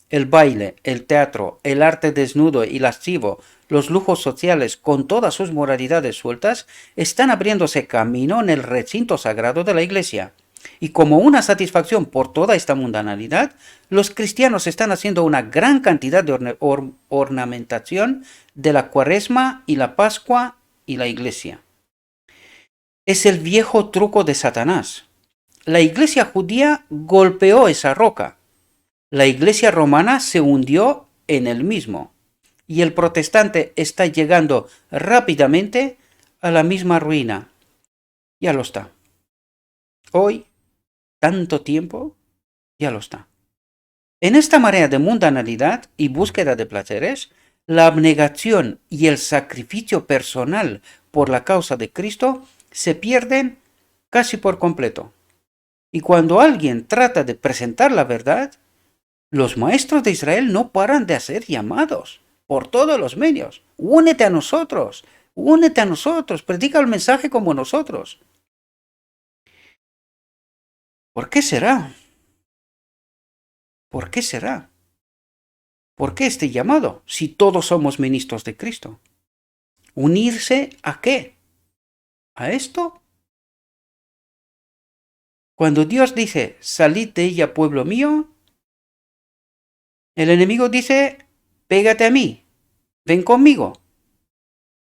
El baile, el teatro, el arte desnudo y lascivo, los lujos sociales con todas sus moralidades sueltas, están abriéndose camino en el recinto sagrado de la iglesia. Y como una satisfacción por toda esta mundanalidad, los cristianos están haciendo una gran cantidad de ornamentación de la Cuaresma y la Pascua y la iglesia. Es el viejo truco de Satanás. La iglesia judía golpeó esa roca. La iglesia romana se hundió en el mismo. Y el protestante está llegando rápidamente a la misma ruina. Ya lo está. Hoy, tanto tiempo, ya lo está. En esta marea de mundanalidad y búsqueda de placeres, la abnegación y el sacrificio personal por la causa de Cristo se pierden casi por completo. Y cuando alguien trata de presentar la verdad, los maestros de Israel no paran de hacer llamados por todos los medios. Únete a nosotros, predica el mensaje como nosotros. ¿Por qué será? ¿Por qué será? ¿Por qué este llamado si todos somos ministros de Cristo? ¿Unirse a qué? ¿A esto? Cuando Dios dice, salid de ella, pueblo mío, el enemigo dice, pégate a mí, ven conmigo,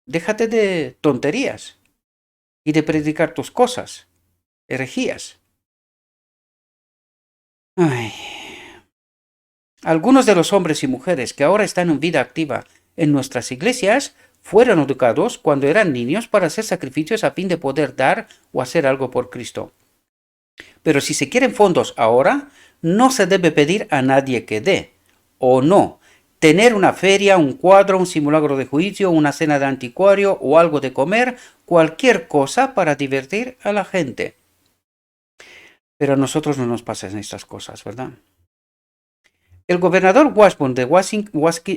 déjate de tonterías y de predicar tus cosas, herejías. Ay. Algunos de los hombres y mujeres que ahora están en vida activa en nuestras iglesias fueron educados cuando eran niños para hacer sacrificios a fin de poder dar o hacer algo por Cristo. Pero si se quieren fondos ahora, no se debe pedir a nadie que dé, o no, tener una feria, un cuadro, un simulacro de juicio, una cena de anticuario o algo de comer, cualquier cosa para divertir a la gente. Pero a nosotros no nos pasan estas cosas, ¿verdad? El gobernador Washburn de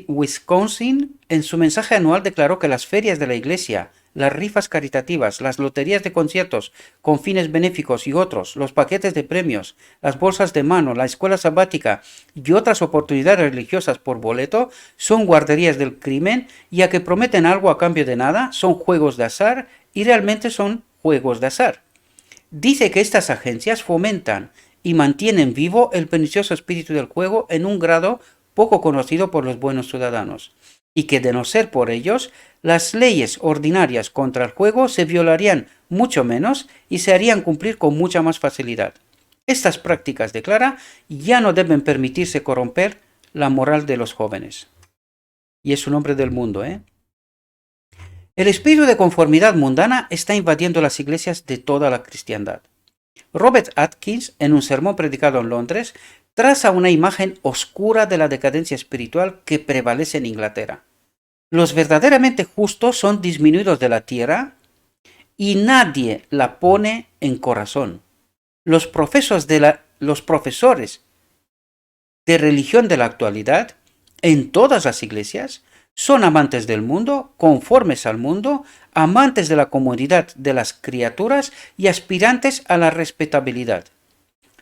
Wisconsin en su mensaje anual declaró que las ferias de la iglesia, las rifas caritativas, las loterías de conciertos con fines benéficos y otros, los paquetes de premios, las bolsas de mano, la escuela sabática y otras oportunidades religiosas por boleto son guarderías del crimen, ya que prometen algo a cambio de nada, son juegos de azar y realmente son juegos de azar. Dice que estas agencias fomentan y mantienen vivo el pernicioso espíritu del juego en un grado poco conocido por los buenos ciudadanos, y que de no ser por ellos, las leyes ordinarias contra el juego se violarían mucho menos y se harían cumplir con mucha más facilidad. Estas prácticas, declara, ya no deben permitirse corromper la moral de los jóvenes. Y es un hombre del mundo, ¿eh? El espíritu de conformidad mundana está invadiendo las iglesias de toda la cristiandad. Robert Atkins, en un sermón predicado en Londres, traza una imagen oscura de la decadencia espiritual que prevalece en Inglaterra. Los verdaderamente justos son disminuidos de la tierra y nadie la pone en corazón. Los profesores de religión de la actualidad, en todas las iglesias, son amantes del mundo, conformes al mundo, amantes de la comodidad de las criaturas y aspirantes a la respetabilidad.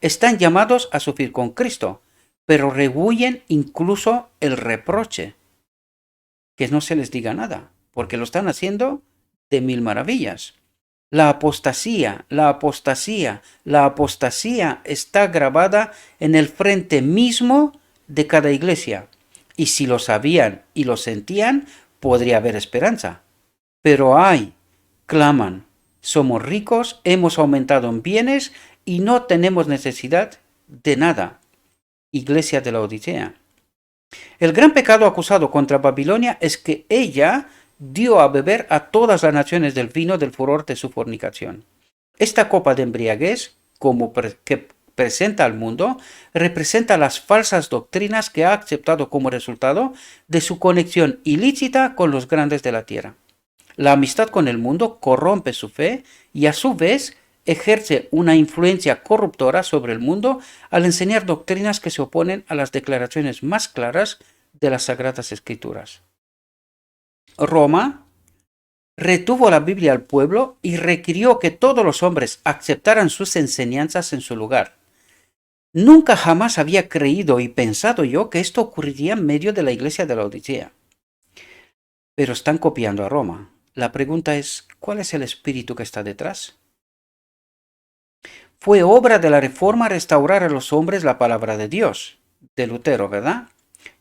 Están llamados a sufrir con Cristo, pero rehuyen incluso el reproche. Que no se les diga nada, porque lo están haciendo de mil maravillas. La apostasía está grabada en el frente mismo de cada iglesia. Y si lo sabían y lo sentían, podría haber esperanza. Pero claman, somos ricos, hemos aumentado en bienes y no tenemos necesidad de nada. Iglesia de la Odisea. El gran pecado acusado contra Babilonia es que ella dio a beber a todas las naciones del vino del furor de su fornicación. Esta copa de embriaguez, que presenta al mundo, representa las falsas doctrinas que ha aceptado como resultado de su conexión ilícita con los grandes de la tierra. La amistad con el mundo corrompe su fe y a su vez ejerce una influencia corruptora sobre el mundo al enseñar doctrinas que se oponen a las declaraciones más claras de las Sagradas Escrituras. Roma retuvo la Biblia al pueblo y requirió que todos los hombres aceptaran sus enseñanzas en su lugar. Nunca jamás había creído y pensado yo que esto ocurriría en medio de la iglesia de la Odisea. Pero están copiando a Roma. La pregunta es, ¿cuál es el espíritu que está detrás? Fue obra de la Reforma restaurar a los hombres la palabra de Dios, de Lutero, ¿verdad?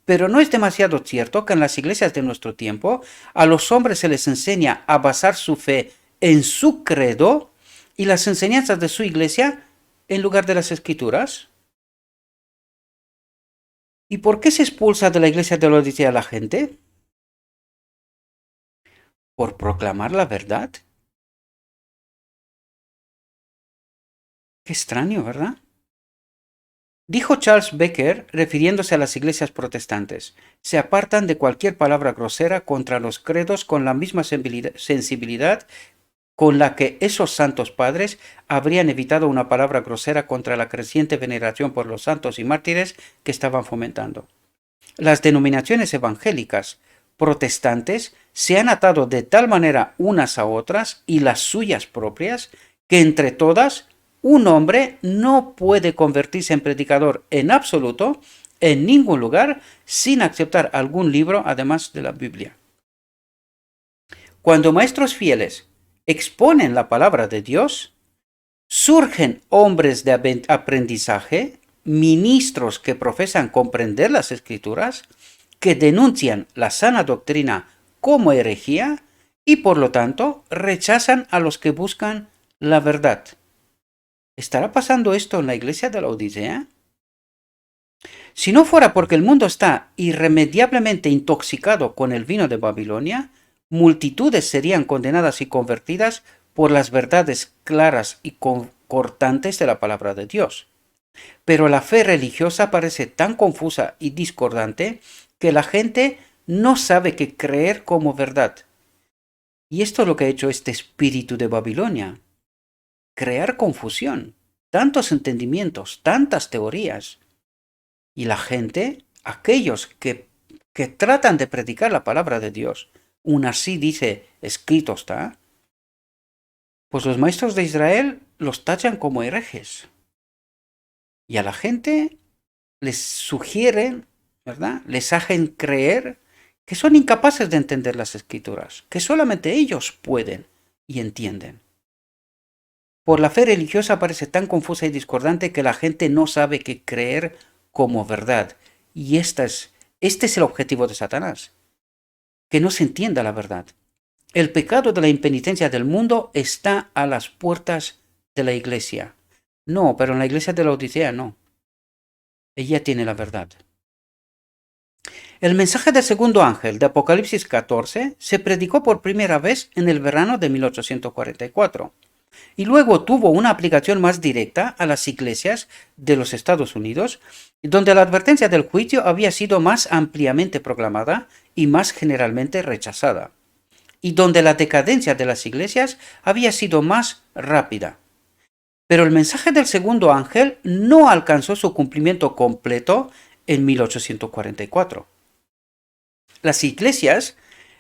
Pero no es demasiado cierto que en las iglesias de nuestro tiempo a los hombres se les enseña a basar su fe en su credo y las enseñanzas de su iglesia en lugar de las escrituras. ¿Y por qué se expulsa de la iglesia de la Odisea a la gente? ¿Por proclamar la verdad? Qué extraño, ¿verdad? Dijo Charles Becker, refiriéndose a las iglesias protestantes, se apartan de cualquier palabra grosera contra los credos con la misma sensibilidad con la que esos santos padres habrían evitado una palabra grosera contra la creciente veneración por los santos y mártires que estaban fomentando. Las denominaciones evangélicas protestantes se han atado de tal manera unas a otras y las suyas propias que entre todas un hombre no puede convertirse en predicador en absoluto en ningún lugar sin aceptar algún libro además de la Biblia. Cuando maestros fieles exponen la palabra de Dios, surgen hombres de aprendizaje, ministros que profesan comprender las Escrituras, que denuncian la sana doctrina como herejía y por lo tanto rechazan a los que buscan la verdad. ¿Estará pasando esto en la iglesia de la Odisea? Si no fuera porque el mundo está irremediablemente intoxicado con el vino de Babilonia, multitudes serían condenadas y convertidas por las verdades claras y cortantes de la palabra de Dios. Pero la fe religiosa parece tan confusa y discordante que la gente no sabe qué creer como verdad. Y esto es lo que ha hecho este espíritu de Babilonia. Crear confusión, tantos entendimientos, tantas teorías. Y la gente, aquellos que tratan de predicar la palabra de Dios, aún así dice, escrito está, pues los maestros de Israel los tachan como herejes. Y a la gente les sugieren, ¿verdad? Les hacen creer que son incapaces de entender las escrituras, que solamente ellos pueden y entienden. Por la fe religiosa parece tan confusa y discordante que la gente no sabe qué creer como verdad. Y este es el objetivo de Satanás, que no se entienda la verdad. El pecado de la impenitencia del mundo está a las puertas de la iglesia. No, pero en la iglesia de la Odisea no. Ella tiene la verdad. El mensaje del segundo ángel de Apocalipsis 14 se predicó por primera vez en el verano de 1844 y luego tuvo una aplicación más directa a las iglesias de los Estados Unidos, donde la advertencia del juicio había sido más ampliamente proclamada y más generalmente rechazada, y donde la decadencia de las iglesias había sido más rápida. Pero el mensaje del segundo ángel no alcanzó su cumplimiento completo en 1844. Las iglesias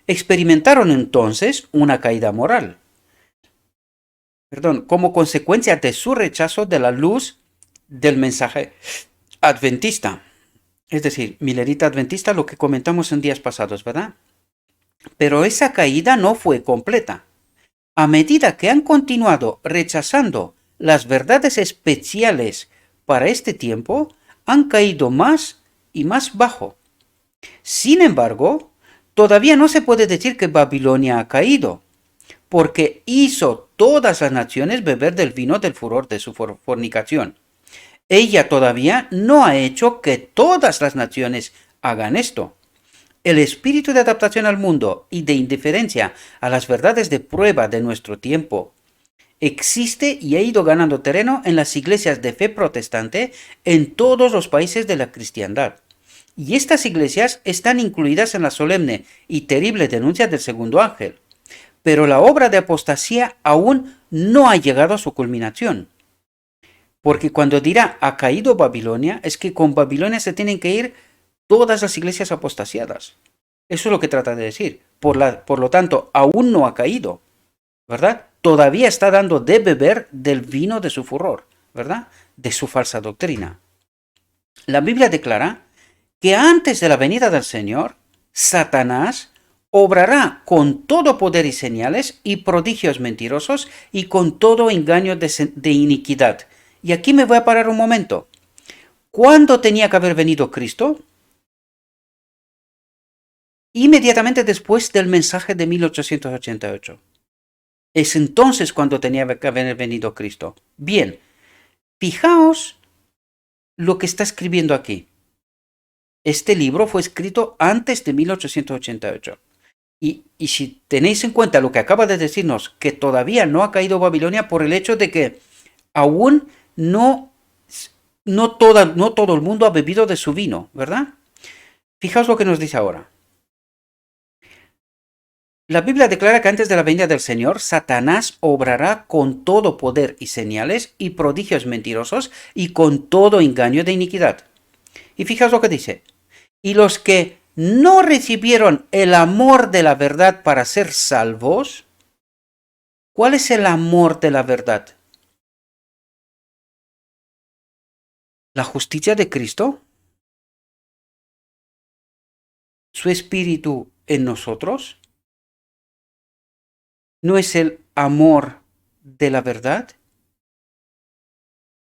experimentaron entonces una caída moral, como consecuencia de su rechazo de la luz del mensaje adventista. Es decir, milerita adventista, lo que comentamos en días pasados, ¿verdad? Pero esa caída no fue completa. A medida que han continuado rechazando las verdades especiales para este tiempo, han caído más y más bajo. Sin embargo, todavía no se puede decir que Babilonia ha caído, porque hizo todas las naciones beber del vino del furor de su fornicación. Ella todavía no ha hecho que todas las naciones hagan esto. El espíritu de adaptación al mundo y de indiferencia a las verdades de prueba de nuestro tiempo existe y ha ido ganando terreno en las iglesias de fe protestante en todos los países de la cristiandad. Y estas iglesias están incluidas en la solemne y terrible denuncia del segundo ángel. Pero la obra de apostasía aún no ha llegado a su culminación. Porque cuando dirá ha caído Babilonia, es que con Babilonia se tienen que ir todas las iglesias apostasiadas. Eso es lo que trata de decir. Por lo tanto, aún no ha caído, ¿verdad? Todavía está dando de beber del vino de su furor, ¿verdad? De su falsa doctrina. La Biblia declara que antes de la venida del Señor, Satanás obrará con todo poder y señales y prodigios mentirosos y con todo engaño de iniquidad. Y aquí me voy a parar un momento. ¿Cuándo tenía que haber venido Cristo? Inmediatamente después del mensaje de 1888. Es entonces cuando tenía que haber venido Cristo. Bien, fijaos lo que está escribiendo aquí. Este libro fue escrito antes de 1888. Y si tenéis en cuenta lo que acaba de decirnos, que todavía no ha caído Babilonia por el hecho de que aún no todo el mundo ha bebido de su vino, ¿verdad? Fijaos lo que nos dice ahora. La Biblia declara que antes de la venida del Señor, Satanás obrará con todo poder y señales y prodigios mentirosos y con todo engaño de iniquidad. Y fijaos lo que dice. Y los que no recibieron el amor de la verdad para ser salvos, ¿cuál es el amor de la verdad? ¿La justicia de Cristo? ¿Su espíritu en nosotros? ¿No es el amor de la verdad?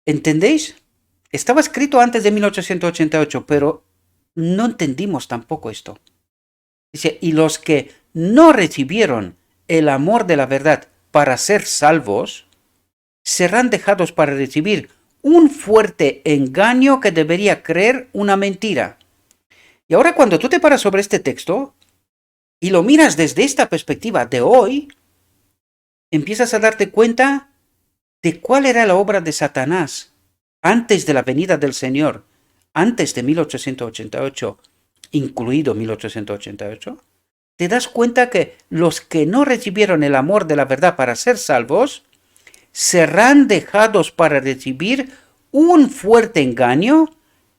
¿Entendéis? Estaba escrito antes de 1888, pero no entendimos tampoco esto. Dice, y los que no recibieron el amor de la verdad para ser salvos, serán dejados para recibir un fuerte engaño que debería creer una mentira. Y ahora cuando tú te paras sobre este texto y lo miras desde esta perspectiva de hoy, empiezas a darte cuenta de cuál era la obra de Satanás antes de la venida del Señor, antes de 1888, incluido 1888. Te das cuenta que los que no recibieron el amor de la verdad para ser salvos, serán dejados para recibir un fuerte engaño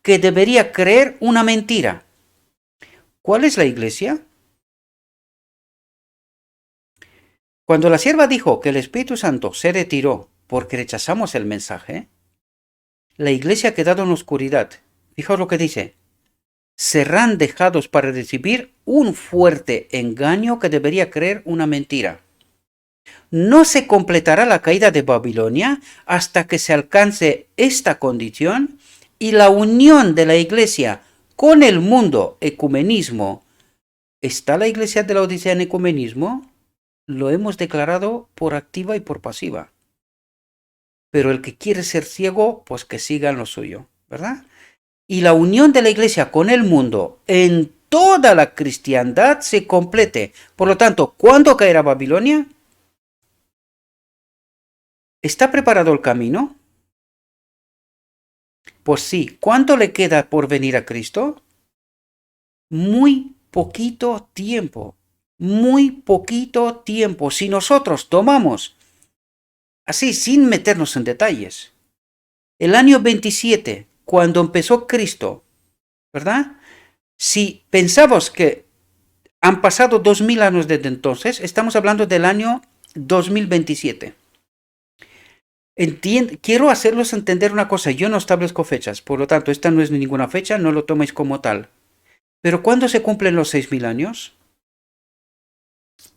que debería creer una mentira. ¿Cuál es la iglesia? Cuando la sierva dijo que el Espíritu Santo se retiró porque rechazamos el mensaje, la iglesia ha quedado en oscuridad. Fijaos lo que dice. Serán dejados para recibir un fuerte engaño que debería creer una mentira. No se completará la caída de Babilonia hasta que se alcance esta condición y la unión de la iglesia con el mundo, ecumenismo. ¿Está la iglesia de la Odisea en ecumenismo? Lo hemos declarado por activa y por pasiva. Pero el que quiere ser ciego, pues que siga en lo suyo, ¿verdad? Y la unión de la iglesia con el mundo en toda la cristiandad se complete. Por lo tanto, ¿cuándo caerá Babilonia? ¿Está preparado el camino? Pues sí. ¿Cuánto le queda por venir a Cristo? Muy poquito tiempo. Muy poquito tiempo. Si nosotros tomamos, así sin meternos en detalles, el año 27, cuando empezó Cristo, ¿verdad? Si pensamos que han pasado 2000 años desde entonces, estamos hablando del año 2027. Quiero hacerlos entender una cosa, yo no establezco fechas, por lo tanto, esta no es ninguna fecha, no lo toméis como tal. Pero ¿cuándo se cumplen los 6000 años?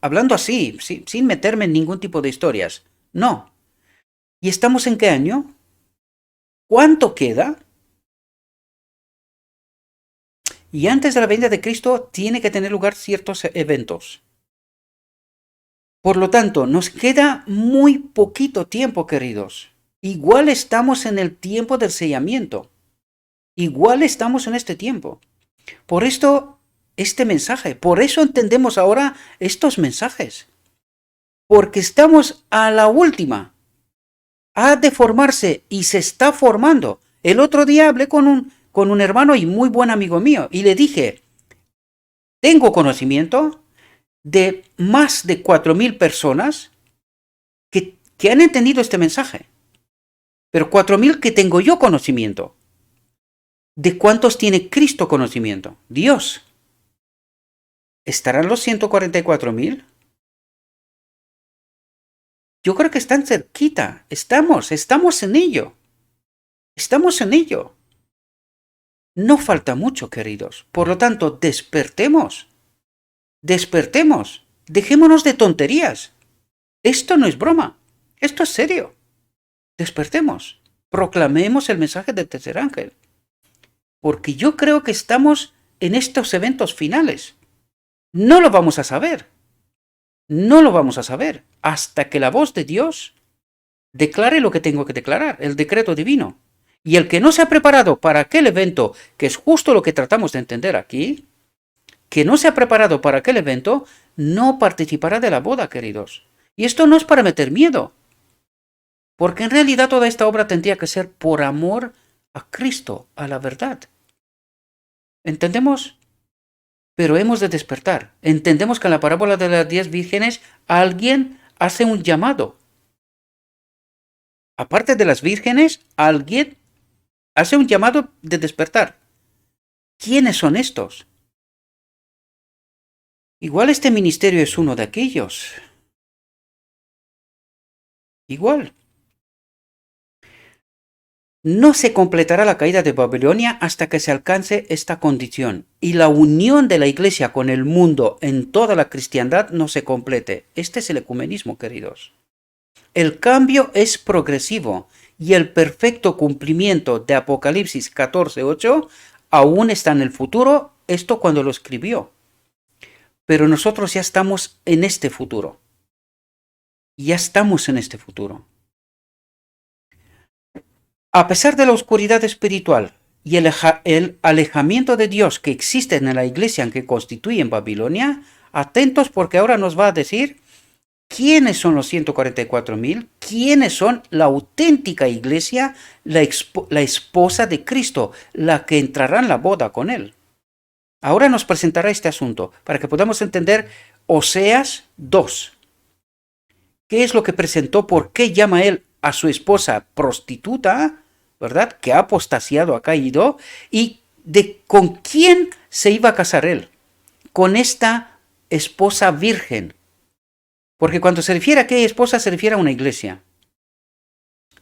Hablando así, sin meterme en ningún tipo de historias. No. ¿Y estamos en qué año? ¿Cuánto queda? Y antes de la venida de Cristo tiene que tener lugar ciertos eventos. Por lo tanto, nos queda muy poquito tiempo, queridos. Igual estamos en el tiempo del sellamiento. Igual estamos en este tiempo. Por esto, este mensaje, por eso entendemos ahora estos mensajes. Porque estamos a la última. Ha de formarse y se está formando. El otro día hablé con un hermano y muy buen amigo mío y le dije, tengo conocimiento de más de 4.000 personas que han entendido este mensaje. Pero 4.000 que tengo yo conocimiento. ¿De cuántos tiene Cristo conocimiento? Dios. ¿Estarán los 144.000? Yo creo que están cerquita. Estamos en ello. Estamos en ello. No falta mucho, queridos. Por lo tanto, despertemos. Despertemos. Dejémonos de tonterías. Esto no es broma. Esto es serio. Despertemos. Proclamemos el mensaje del tercer ángel. Porque yo creo que estamos en estos eventos finales. No lo vamos a saber. No lo vamos a saber hasta que la voz de Dios declare lo que tengo que declarar, el decreto divino. Y el que no se ha preparado para aquel evento, que es justo lo que tratamos de entender aquí, que no se ha preparado para aquel evento, no participará de la boda, queridos. Y esto no es para meter miedo, porque en realidad toda esta obra tendría que ser por amor a Cristo, a la verdad. ¿Entendemos? Pero hemos de despertar. Entendemos que en la parábola de las 10 vírgenes alguien hace un llamado. Aparte de las vírgenes, alguien hace un llamado de despertar. ¿Quiénes son estos? Igual este ministerio es uno de aquellos. Igual. No se completará la caída de Babilonia hasta que se alcance esta condición y la unión de la Iglesia con el mundo en toda la cristiandad no se complete. Este es el ecumenismo, queridos. El cambio es progresivo y el perfecto cumplimiento de Apocalipsis 14:8 aún está en el futuro, esto cuando lo escribió. Pero nosotros ya estamos en este futuro. Ya estamos en este futuro. A pesar de la oscuridad espiritual y el alejamiento de Dios que existe en la iglesia en que constituye en Babilonia, atentos porque ahora nos va a decir quiénes son los 144.000, quiénes son la auténtica iglesia, la esposa de Cristo, la que entrará en la boda con él. Ahora nos presentará este asunto para que podamos entender Oseas 2. ¿Qué es lo que presentó? ¿Por qué llama él a su esposa prostituta? ¿Verdad? Que ha apostasiado, ha caído. ¿Y con quién se iba a casar él? Con esta esposa virgen. Porque cuando se refiere a aquella esposa, se refiere a una iglesia.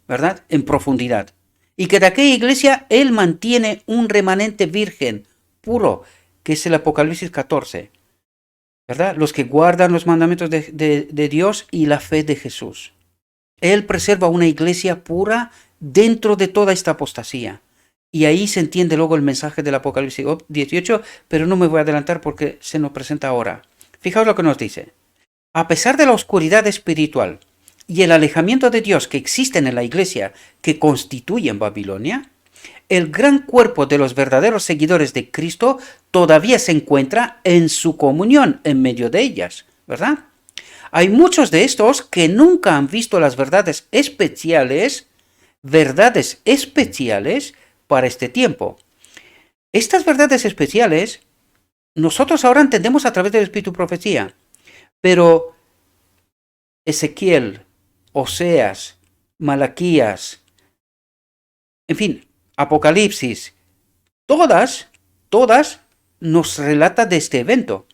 ¿Verdad? En profundidad. Y que de aquella iglesia él mantiene un remanente virgen, puro, que es el Apocalipsis 14. ¿Verdad? Los que guardan los mandamientos de Dios y la fe de Jesús. Él preserva una iglesia pura dentro de toda esta apostasía. Y ahí se entiende luego el mensaje del Apocalipsis 18, pero no me voy a adelantar porque se nos presenta ahora. Fijaos lo que nos dice. A pesar de la oscuridad espiritual y el alejamiento de Dios que existen en la iglesia que constituye en Babilonia, el gran cuerpo de los verdaderos seguidores de Cristo todavía se encuentra en su comunión en medio de ellas, ¿verdad? Hay muchos de estos que nunca han visto las verdades especiales para este tiempo. Estas verdades especiales nosotros ahora entendemos a través del Espíritu Profecía, pero Ezequiel, Oseas, Malaquías, en fin, Apocalipsis, todas nos relata de este evento.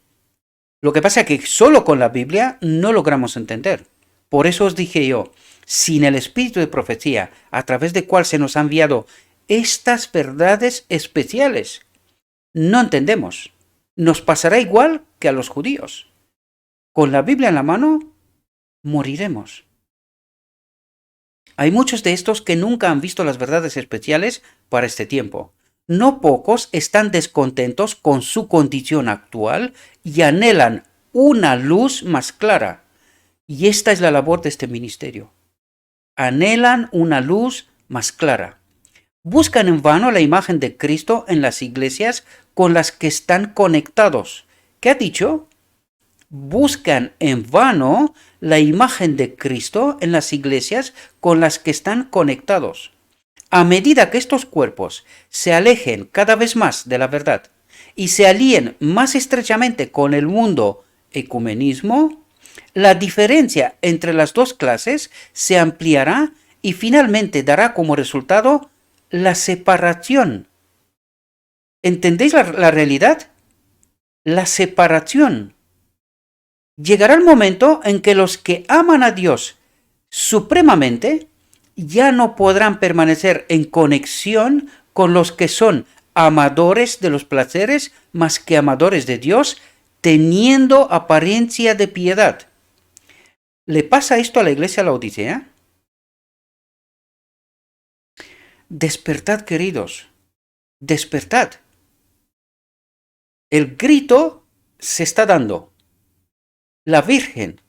Lo que pasa es que solo con la Biblia no logramos entender. Por eso os dije yo, sin el espíritu de profecía, a través del cual se nos ha enviado estas verdades especiales, no entendemos. Nos pasará igual que a los judíos. Con la Biblia en la mano, moriremos. Hay muchos de estos que nunca han visto las verdades especiales para este tiempo. No pocos están descontentos con su condición actual y anhelan una luz más clara. Y esta es la labor de este ministerio. Anhelan una luz más clara. Buscan en vano la imagen de Cristo en las iglesias con las que están conectados. ¿Qué ha dicho? Buscan en vano la imagen de Cristo en las iglesias con las que están conectados. A medida que estos cuerpos se alejen cada vez más de la verdad y se alíen más estrechamente con el mundo ecumenismo, la diferencia entre las dos clases se ampliará y finalmente dará como resultado la separación. ¿Entendéis la realidad? La separación. Llegará el momento en que los que aman a Dios supremamente ya no podrán permanecer en conexión con los que son amadores de los placeres más que amadores de Dios, teniendo apariencia de piedad. ¿Le pasa esto a la iglesia de la Odisea? Despertad, queridos, despertad. El grito se está dando. La Virgen,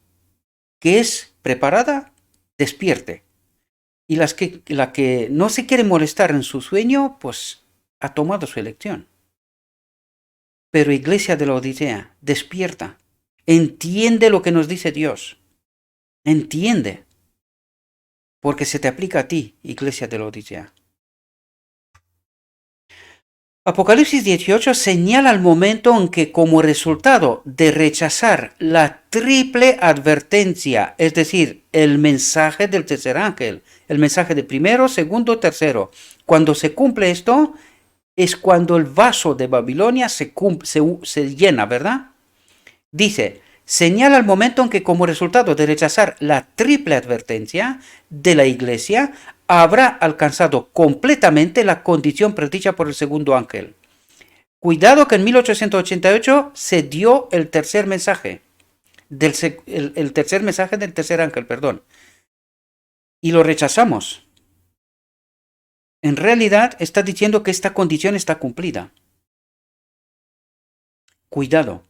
que es preparada, despierte. Y la que no se quiere molestar en su sueño, pues ha tomado su elección. Pero iglesia de la Odisea, despierta. Entiende lo que nos dice Dios. Entiende. Porque se te aplica a ti, iglesia de la Odisea. Apocalipsis 18 señala el momento en que, como resultado de rechazar la triple advertencia, es decir, el mensaje del tercer ángel, el mensaje de primero, segundo, tercero, cuando se cumple esto, es cuando el vaso de Babilonia se llena, ¿verdad? Dice, señala el momento en que, como resultado de rechazar la triple advertencia de la iglesia, habrá alcanzado completamente la condición predicha por el segundo ángel. Cuidado que en 1888 se dio el tercer mensaje, el tercer mensaje del tercer ángel, perdón, y lo rechazamos. En realidad está diciendo que esta condición está cumplida. Cuidado.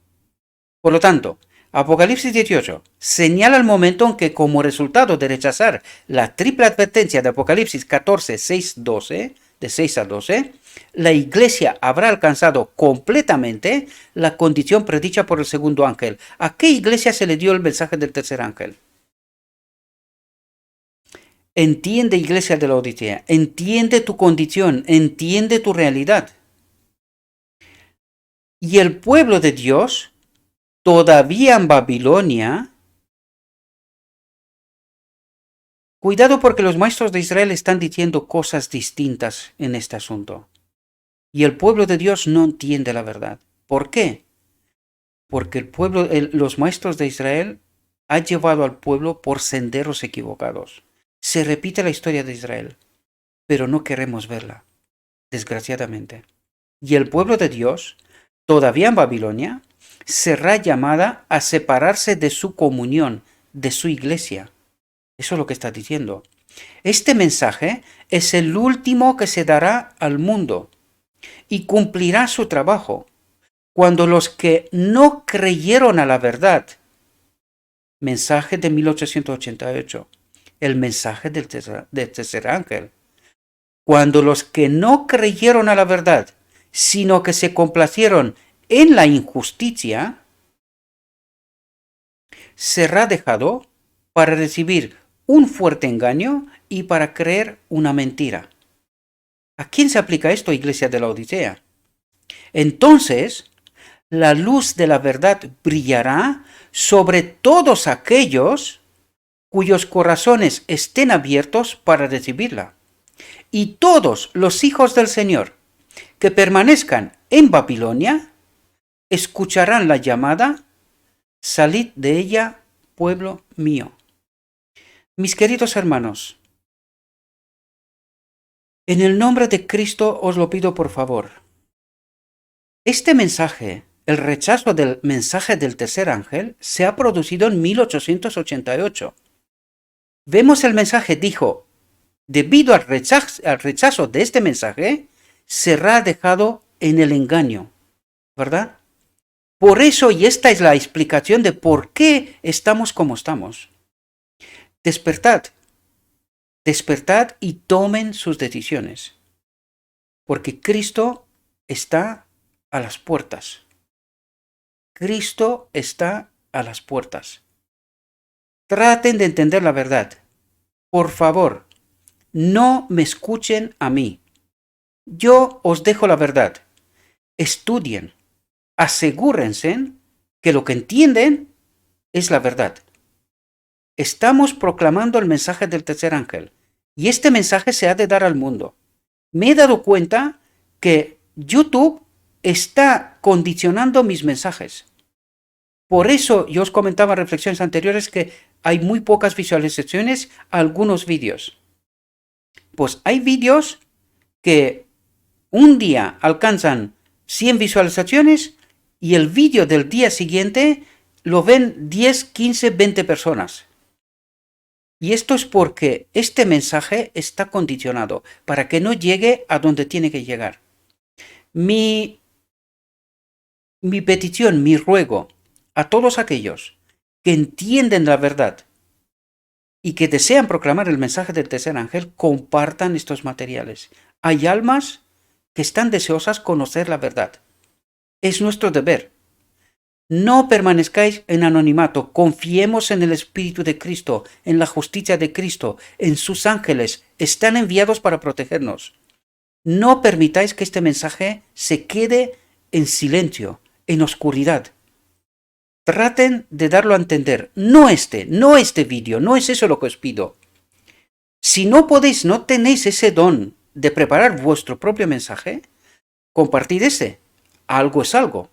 Por lo tanto, Apocalipsis 18 señala el momento en que, como resultado de rechazar la triple advertencia de Apocalipsis 14, 6, 12, de 6 a 12, la iglesia habrá alcanzado completamente la condición predicha por el segundo ángel. ¿A qué iglesia se le dio el mensaje del tercer ángel? Entiende, iglesia de la Odisea, entiende tu condición, entiende tu realidad. Y el pueblo de Dios, todavía en Babilonia, cuidado porque los maestros de Israel están diciendo cosas distintas en este asunto. Y el pueblo de Dios no entiende la verdad. ¿Por qué? Porque los maestros de Israel han llevado al pueblo por senderos equivocados. Se repite la historia de Israel, pero no queremos verla, desgraciadamente. Y el pueblo de Dios, todavía en Babilonia, será llamada a separarse de su comunión, de su iglesia. Eso es lo que está diciendo. Este mensaje es el último que se dará al mundo y cumplirá su trabajo cuando los que no creyeron a la verdad, mensaje de 1888, el mensaje del tercer ángel, cuando los que no creyeron a la verdad, sino que se complacieron en la injusticia, será dejado para recibir un fuerte engaño y para creer una mentira. ¿A quién se aplica esto, iglesia de la Odisea? Entonces, la luz de la verdad brillará sobre todos aquellos cuyos corazones estén abiertos para recibirla. Y todos los hijos del Señor que permanezcan en Babilonia escucharán la llamada: salid de ella, pueblo mío. Mis queridos hermanos, en el nombre de Cristo os lo pido por favor. Este mensaje, el rechazo del mensaje del tercer ángel, se ha producido en 1888. Vemos el mensaje, dijo, debido al rechazo de este mensaje, será dejado en el engaño, ¿verdad? Por eso, y esta es la explicación de por qué estamos como estamos. Despertad, despertad y tomen sus decisiones, porque Cristo está a las puertas. Cristo está a las puertas. Traten de entender la verdad. Por favor, no me escuchen a mí. Yo os dejo la verdad. Estudien. Asegúrense que lo que entienden es la verdad. Estamos proclamando el mensaje del tercer ángel y este mensaje se ha de dar al mundo. Me he dado cuenta que YouTube está condicionando mis mensajes. Por eso yo os comentaba en reflexiones anteriores que hay muy pocas visualizaciones a algunos vídeos. Pues hay vídeos que un día alcanzan 100 visualizaciones y el vídeo del día siguiente lo ven 10, 15, 20 personas. Y esto es porque este mensaje está condicionado para que no llegue a donde tiene que llegar. Mi petición, mi ruego a todos aquellos que entienden la verdad y que desean proclamar el mensaje del tercer ángel, compartan estos materiales. Hay almas que están deseosas conocer la verdad. Es nuestro deber. No permanezcáis en anonimato, confiemos en el Espíritu de Cristo, en la justicia de Cristo, en sus ángeles, están enviados para protegernos. No permitáis que este mensaje se quede en silencio, en oscuridad. Traten de darlo a entender, no este vídeo, no es eso lo que os pido. Si no podéis, no tenéis ese don de preparar vuestro propio mensaje, compartid ese. Algo es algo.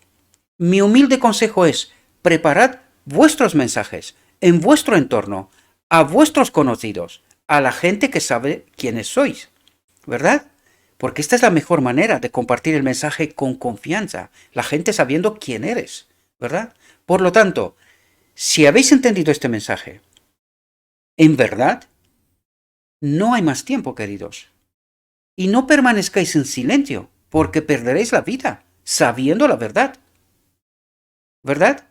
Mi humilde consejo es, preparad vuestros mensajes en vuestro entorno, a vuestros conocidos, a la gente que sabe quiénes sois, ¿verdad? Porque esta es la mejor manera de compartir el mensaje con confianza, la gente sabiendo quién eres, ¿verdad? Por lo tanto, si habéis entendido este mensaje, en verdad, no hay más tiempo, queridos. Y no permanezcáis en silencio, porque perderéis la vida, sabiendo la verdad. ¿Verdad?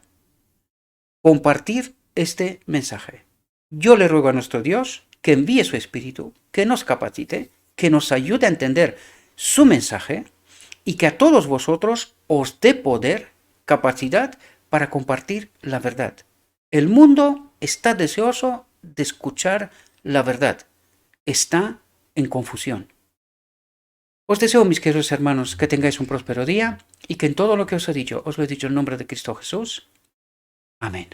Compartir este mensaje. Yo le ruego a nuestro Dios que envíe su Espíritu, que nos capacite, que nos ayude a entender su mensaje y que a todos vosotros os dé poder, capacidad para compartir la verdad. El mundo está deseoso de escuchar la verdad. Está en confusión. Os deseo, mis queridos hermanos, que tengáis un próspero día y que en todo lo que os he dicho, os lo he dicho en nombre de Cristo Jesús. Amén.